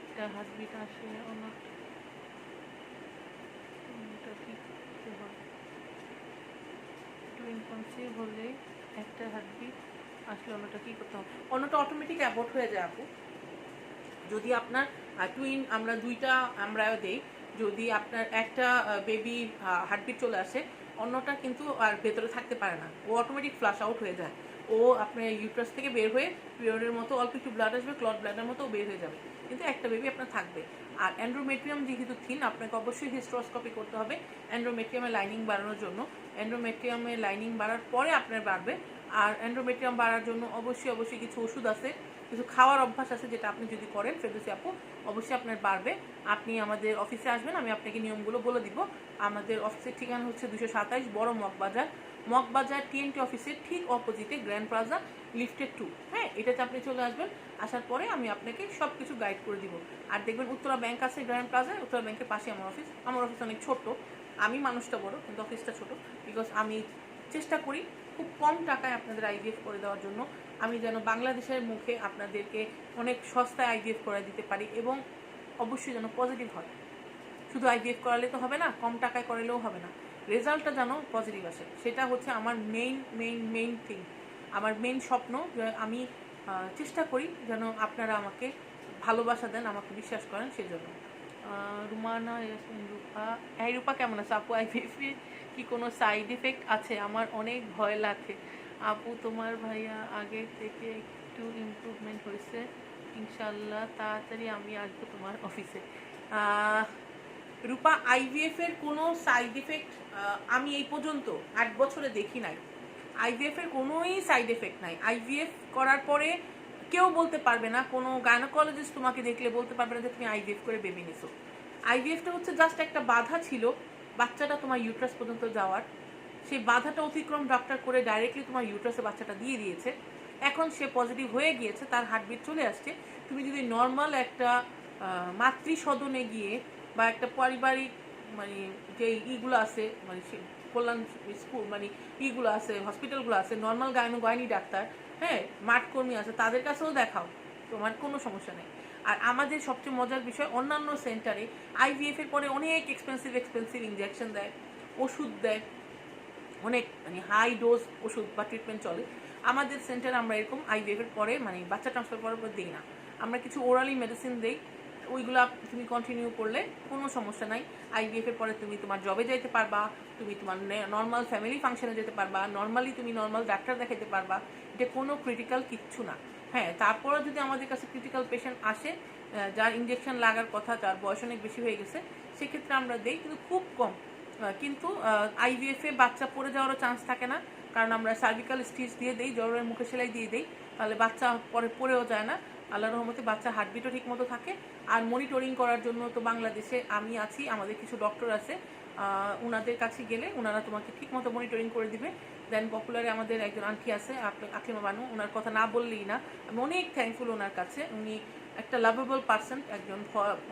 একটা হার্টবিট আসে, অন্যটা কী করতে হয়? টুইন কনসিভ হলে একটা হার্টবিট আসলে অন্যটা কী করতে হবে? অন্যটা অটোমেটিক অ্যাবর্ট হয়ে যায় আপু। যদি আপনার টুইন আমরা দুইটা এমব্রায়ো দেই, যদি আপনার একটা বেবি হার্টবিট চলে আসে, অন্যটা কিন্তু আর ভেতরে থাকতে পারে না, ও অটোমেটিক ফ্লাশ আউট হয়ে যায়। ও আপনার ইউট্রাস থেকে বের হয়ে পিরিয়ডের মতো অল্প একটু ব্লাড আসবে, ক্লট ব্লাডের মতো বের হয়ে যাবে, কিন্তু একটা বেবি আপনার থাকবে। আর এন্ডোমেট্রিয়াম যেহেতু থিন, আপনাকে অবশ্যই হিস্ট্রোস্কোপি করতে হবে এন্ডোমেট্রিয়ামের লাইনিং বাড়ানোর জন্য। এন্ডোমেট্রিয়ামের লাইনিং বাড়ার পরে আপনার বাড়বে। আর এন্ডোমেট্রিয়াম বাড়ার জন্য অবশ্যই কিছু ওষুধ আছে, কিছু খাওয়ার অভ্যাস আছে, যেটা আপনি যদি করেন ফেরদৌসি আপু, অবশ্যই আপনার বাড়বে। আপনি আমাদের অফিসে আসবেন, আমি আপনাকে নিয়মগুলো বলে দিব। আমাদের অফিসের ঠিকানা হচ্ছে 227 বড় মগবাজার টিএনটি অফিসের ঠিক অপোজিটে গ্র্যান্ড প্লাজা লিফটেড 2। হ্যাঁ, এটাতে আপনি চলে আসবেন। আসার পরে আমি আপনাকে সব কিছু গাইড করে দিব। আর দেখবেন উত্তরা ব্যাংক আছে গ্র্যান্ড প্লাজায়, উত্তরা ব্যাংকের পাশে আমার অফিস অনেক ছোট। আমি মানুষটা বড়, কিন্তু অফিসটা ছোট, বিকজ আমি চেষ্টা করি খুব কম টাকায় আপনাদের আইভিএফ করে দেওয়ার জন্য। আমি যেন বাংলাদেশের মুখে আপনাদেরকে অনেক সস্তায় আইভিএফ করে দিতে পারি, এবং অবশ্যই যেন পজিটিভ হয়। শুধু আইভিএফ করালে তো হবে না, কম টাকায় করালেও হবে না, রেজাল্টটা যেন পজিটিভ আসে, সেটা হচ্ছে আমার মেইন থিং, আমার মেইন স্বপ্ন। যে আমি চেষ্টা করি যেন আপনারা আমাকে ভালোবাসা দেন, আমাকে বিশ্বাস করেন, সেজন্য। রুমানা রূপা, এই রূপা কেমন আছে আপু? আইভিএফ কি কোনো সাইড ইফেক্ট আছে? আমার অনেক ভয় লাগে আপু। তোমার ভাইয়া আগের থেকে একটু ইমপ্রুভমেন্ট হয়েছে, ইনশাল্লাহ তাড়াতাড়ি আমি আসবো তোমার অফিসে। রূপা, আইভিএফ এর কোনো সাইড ইফেক্ট আমি এই পর্যন্ত 8 বছরে দেখি নাই। আইভিএফ এর কোনোই সাইড এফেক্ট নাই। আইভিএফ করার পরে কেউ বলতে পারবে না, কোনো গাইনোকোলজিস্ট তোমাকে দেখলে বলতে পারবে না যে তুমি আইভিএফ করে বেবি নিছো। আইভিএফটা হচ্ছে জাস্ট একটা বাধা ছিল বাচ্চাটা তোমার ইউট্রাস পর্যন্ত যাওয়ার, সেই বাধাটা অতিক্রম ডক্টর করে ডাইরেক্টলি তোমার ইউট্রাসে বাচ্চাটা দিয়ে দিয়েছে। এখন সে পজিটিভ হয়ে গিয়েছে, তার হার্টবিট চলে আসছে। তুমি যদি নর্মাল একটা মাতৃসদনে গিয়ে বা একটা পারিবারিক মানে যে ইগুলো আছে, মানে কল্যাণ স্কুল মানে ইগুলো আছে, হসপিটালগুলো আছে, নর্মাল গাইনি ডাক্তার, হ্যাঁ, মাঠকর্মী আছে, তাদের কাছেও দেখাও, তোমার কোনো সমস্যা নেই। আর আমাদের সবচেয়ে মজার বিষয়, অন্যান্য সেন্টারে আইভিএফ এর পরে অনেক এক্সপেন্সিভ ইঞ্জেকশন দেয়, ওষুধ দেয়, অনেক মানে হাই ডোজ ওষুধ বা ট্রিটমেন্ট চলে। আমাদের সেন্টারে আমরা এরকম আইভিএফ এর পরে মানে বাচ্চা ট্রান্সফার করার পর দিই না, আমরা কিছু ওরালি মেডিসিন দিই, ওইগুলা তুমি কন্টিনিউ করলে কোনো সমস্যা নাই। আইভিএফ এর পরে তুমি তোমার জবে যাইতে পারবা, তুমি তোমার নর্মাল ফ্যামিলি ফাংশনে যেতে পারবা, নর্মালি তুমি নর্মাল ডাক্তার দেখাতে পারবা, এটা কোনো ক্রিটিক্যাল কিচ্ছু না। হ্যাঁ, তারপরে যদি আমাদের কাছে ক্রিটিক্যাল পেশেন্ট আসে, যার ইঞ্জেকশন লাগার কথা, যার বয়স অনেক বেশি হয়ে গেছে, সেক্ষেত্রে আমরা দিই, কিন্তু খুব কম। কিন্তু আইভিএফে বাচ্চা পড়ে যাওয়ারও চান্স থাকে না, কারণ আমরা সার্ভিক্যাল স্টিচ দিয়ে দিই, জ্বরের মুখে সেলাই দিয়ে দিই, তাহলে বাচ্চা পরে পড়েও যায় না। আল্লাহর রহমতে বাচ্চা হার্টবিটও ঠিক মতো থাকে। আর মনিটরিং করার জন্য তো বাংলাদেশে আমি আছি, আমাদের কিছু ডক্টর আছে, ওনাদের কাছে গেলে ওনারা তোমাকে ঠিক মতো মনিটরিং করে দিবে। দেন পপুলারে আমাদের একজন আন্টি আছে আকলিমা বানু, ওনার কথা না বললেই না, আমি অনেক থ্যাঙ্কফুল ওনার কাছে। উনি একটা লাভেবল পার্সন, একজন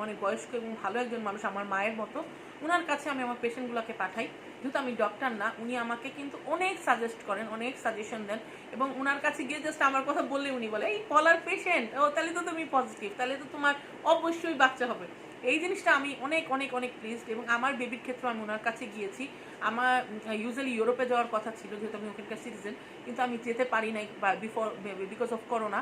অনেক বয়স্ক এবং ভালো একজন মানুষ, আমার মায়ের মতো। ওনার কাছে আমি আমার পেশেন্টগুলোকে পাঠাই, যেহেতু আমি ডক্টর না, উনি আমাকে কিন্তু অনেক সাজেস্ট করেন, অনেক সাজেশন দেন। এবং ওনার কাছে গিয়ে জাস্ট আমার কথা বললে উনি বলে, এই পলার পেশেন্ট, ও তাহলে তো তুমি পজিটিভ, তাহলে তো তোমার অবশ্যই বাচ্চা হবে। এই জিনিসটা আমি অনেক প্লিজড। এবং আমার বেবির ক্ষেত্রে আমি ওনার কাছে গিয়েছি। আমার ইউজুয়ালি ইউরোপে যাওয়ার কথা ছিল, যেহেতু আমি ওখানকার সিটিজেন, কিন্তু আমি যেতে পারি নাই বিকজ অফ করোনা।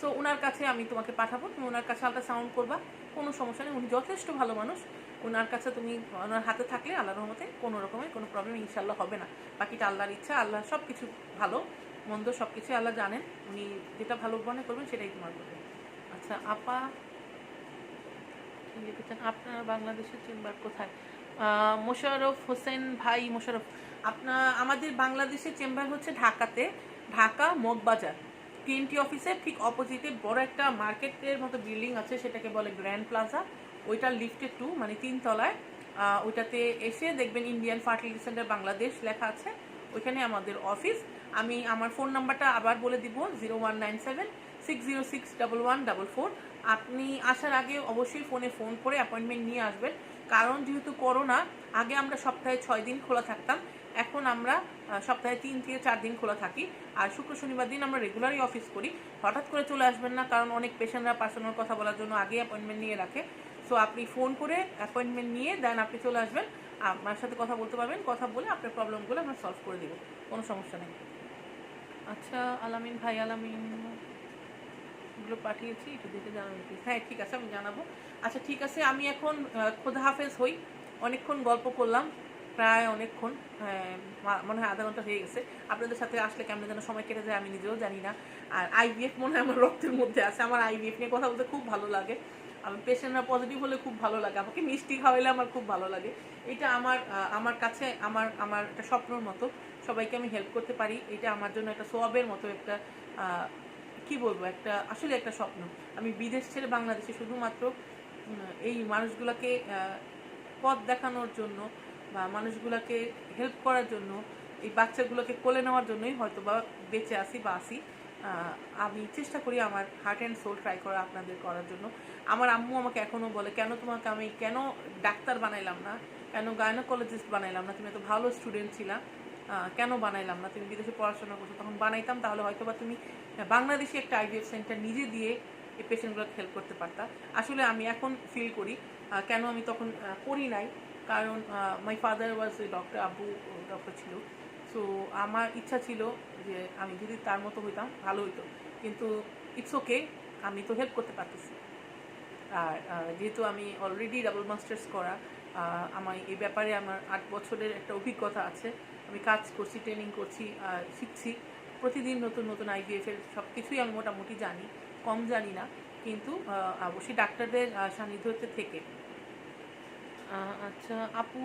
সো ওনার কাছে আমি তোমাকে পাঠাবো, তুমি ওনার কাছে আল্ট্রাসাউন্ড করবা, কোনো সমস্যা নেই, উনি যথেষ্ট ভালো মানুষ। ওনার কাছে তুমি ওনার হাতে থাকলে আল্লাহর রহমতে কোনো রকমের কোনো প্রবলেম ইনশাল্লাহ হবে না। বাকিটা আল্লাহর ইচ্ছা, আল্লাহ সব কিছু ভালো মন্দ সব কিছু আল্লাহ জানেন, উনি যেটা ভালো মনে করবেন সেটাই তোমার করবেন। আচ্ছা আপা কি লিখেছেন, আপনার বাংলাদেশের চেম্বার কোথায়? মোশাররফ হোসেন ভাই, মোশাররফ আমাদের বাংলাদেশের চেম্বার হচ্ছে ঢাকাতে, ঢাকা মগবাজার TNT অফিসের ঠিক অপোজিটে বড় একটা মার্কেটের মতো বিল্ডিং আছে, সেটাকে বলে গ্র্যান্ড প্লাজা। ওইটার লিফটে 2 মানে 3 তলায়। ওইটাতে এসে দেখবেন ইন্ডিয়ান ফার্টিলিটি সেন্টার বাংলাদেশ লেখা আছে, ওইখানে আমাদের অফিস। আমি আমার ফোন নাম্বারটা আবার বলে দিব, 019760611144। আপনি আসার আগে অবশ্যই ফোন করে অ্যাপয়েন্টমেন্ট নিয়ে আসবেন, কারণ যেহেতু করোনা, আগে আমরা সপ্তাহে 6 দিন খোলা থাকতাম, এখন আমরা সপ্তাহে 3 থেকে 4 দিন খোলা থাকি। আর শুক্র শনিবার দিন আমরা রেগুলারই অফিস করি। হঠাৎ করে চলে আসবেন না, কারণ অনেক পেশেন্টরা পার্সোনাল কথা বলার জন্য আগে অ্যাপয়েন্টমেন্ট নিয়ে রাখে। সো আপনি ফোন করে অ্যাপয়েন্টমেন্ট নিয়ে দেন আপনি চলে আসবেন, আমার সাথে কথা বলতে পারবেন, কথা বলে আপনার প্রবলেমগুলো আমরা সলভ করে দেবো, কোনো সমস্যা নেই। আচ্ছা আলামিন ভাই, আলামিন গুলো পাঠিয়েছি, একটু দেখে জানাবেন প্লিজ। হ্যাঁ ঠিক আছে, আমি জানাবো। আচ্ছা ঠিক আছে, আমি এখন খোদা হাফেজ হই। অনেকক্ষণ গল্প করলাম, প্রায় অনেকক্ষণ, মনে হয় আধা ঘন্টা হয়ে গেছে। আপনাদের সাথে আসলে কেমন যেন সময় কেটে যায় আমি নিজেও জানি না। আর IVF মনে হয় আমার রক্তের মধ্যে আছে, আমার IVF নিয়ে কথা বলতে খুব ভালো লাগে। আমার পেশেন্টরা পজিটিভ হলে খুব ভালো লাগে, আমাকে মিষ্টি খাওয়াইলে আমার খুব ভালো লাগে। এটা আমার কাছে আমার একটা স্বপ্নর মতো, সবাইকে আমি হেল্প করতে পারি, এটা আমার জন্য একটা সোয়াবের মতো একটা কি বলবো, একটা আসলে একটা স্বপ্ন। আমি বিদেশ ছেড়ে বাংলাদেশে শুধুমাত্র এই মানুষগুলোকে পথ দেখানোর জন্য বা মানুষগুলোকে হেল্প করার জন্য, এই বাচ্চাগুলোকে কোলে নেওয়ার জন্যই হয়তো বা বেঁচে আসি বা আসি। আমি চেষ্টা করি আমার হার্ট অ্যান্ড সোল ট্রাই করা আপনাদের করার জন্য। আমার আম্মু আমাকে এখনও বলে, কেন তোমাকে আমি কেন ডাক্তার বানাইলাম না, কেন গাইনোকোলজিস্ট বানাইলাম না, তুমি এত ভালো স্টুডেন্ট ছিলা, কেন বানাইলাম না, তুমি বিদেশে পড়াশোনা করছো, তখন বানাইতাম, তাহলে হয়তো বা তুমি বাংলাদেশে একটা IVF সেন্টার নিজে দিয়ে এই পেশেন্টগুলোকে হেল্প করতে পারতা। আসলে আমি এখন ফিল করি কেন আমি তখন করি নাই, কারণ my father was a doctor, আব্বু ডক্টর ছিল। সো আমার ইচ্ছা ছিল যে আমি যদি তার মতো হইতাম ভালো হইতো, কিন্তু ইটস ওকে, আমি তো হেল্প করতে পারতেছি। আর যেহেতু আমি অলরেডি ডাবল মাস্টার্স করা, আমার এই ব্যাপারে আমার 8 বছরের একটা অভিজ্ঞতা আছে। আমি কাজ করছি, ট্রেনিং করছি, শিখছি প্রতিদিন নতুন নতুন IVF এর সব কিছুই আমি মোটামুটি জানি, কম জানি না, কিন্তু অবশ্যই ডাক্তারদের সান্নিধ্যতে থেকে। আচ্ছা আপু,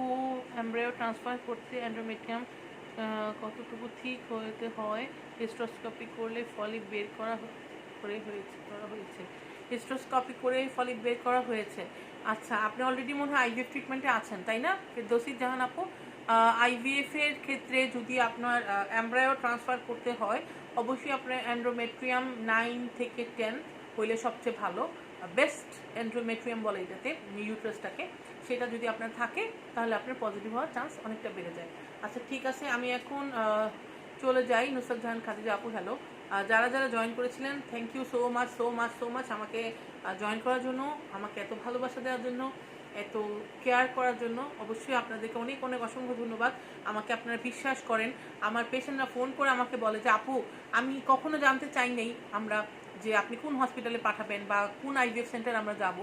এমব্রায়ো ট্রান্সফার করতে এন্ডোমেট্রিয়াম কতটুকু ঠিক হতে হয়? হিস্ট্রোস্কোপি করলে ফলিপ বের করা হয়েছে। হিস্ট্রোস্কোপি করে ফলিপ বের করা হয়েছে। আচ্ছা, আপনি অলরেডি মনে হয় IVF ট্রিটমেন্টে আছেন, তাই না ফেরদৌসী জাহান আপু? IVF এর ক্ষেত্রে যদি আপনার এমব্রায়ো ট্রান্সফার করতে হয়, অবশ্যই আপনার এন্ডোমেট্রিয়াম 9 থেকে 10 হইলে সবচেয়ে ভালো। বেস্ট এন্ডোমেট্রিয়াম বলে এটাতে, ইউট্রাসটাকে, সেটা যদি আপনার থাকে তাহলে আপনার পজিটিভ হওয়ার চান্স অনেকটা বেড়ে যায়। আচ্ছা ঠিক আছে, আমি এখন চলে যাই। নুসরাত জাহান খাদিজা আপু, হ্যালো। যারা যারা জয়েন করেছিলেন, thank you so much so much so much আমাকে জয়েন করার জন্য, আমাকে এত ভালোবাসা দেওয়ার জন্য, এত কেয়ার করার জন্য। অবশ্যই আপনাদেরকে অনেক অনেক অসংখ্য ধন্যবাদ। আমাকে আপনারা বিশ্বাস করেন। আমার পেশেন্টরা ফোন করে আমাকে বলে যে আপু, আমি কখনো জানতে চাই নেই আমরা যে আপনি কোন হসপিটালে পাঠাবেন বা কোন IVF সেন্টার আমরা যাব,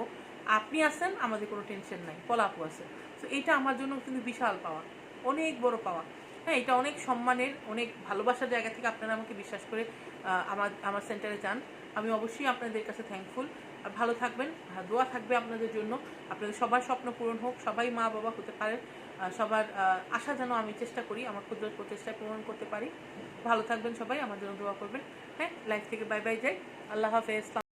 আপনি আসেন, আমাদের কোনো টেনশন নাই, পলা আপু আছে। তো এইটা আমার জন্য কিন্তু বিশাল পাওয়া, অনেক বড় পাওয়া। হ্যাঁ, এটা অনেক সম্মানের, অনেক ভালোবাসার জায়গা থেকে আপনারা আমাকে বিশ্বাস করে আমার সেন্টারে যান। আমি অবশ্যই আপনাদের কাছে থ্যাঙ্কফুল। আর ভালো থাকবেন, দোয়া থাকবে আপনাদের জন্য। আপনাদের সবার স্বপ্ন পূরণ হোক, সবাই মা বাবা হতে পারে, সবার আশা যেন আমি চেষ্টা করি আমার ক্ষুদ্র প্রচেষ্টায় পূরণ করতে পারি। ভালো থাকবেন সবাই, আমার জন্য দোয়া করবেন। হ্যাঁ, লাইফ থেকে বাই বাই যাই, আল্লাহ হাফেজ।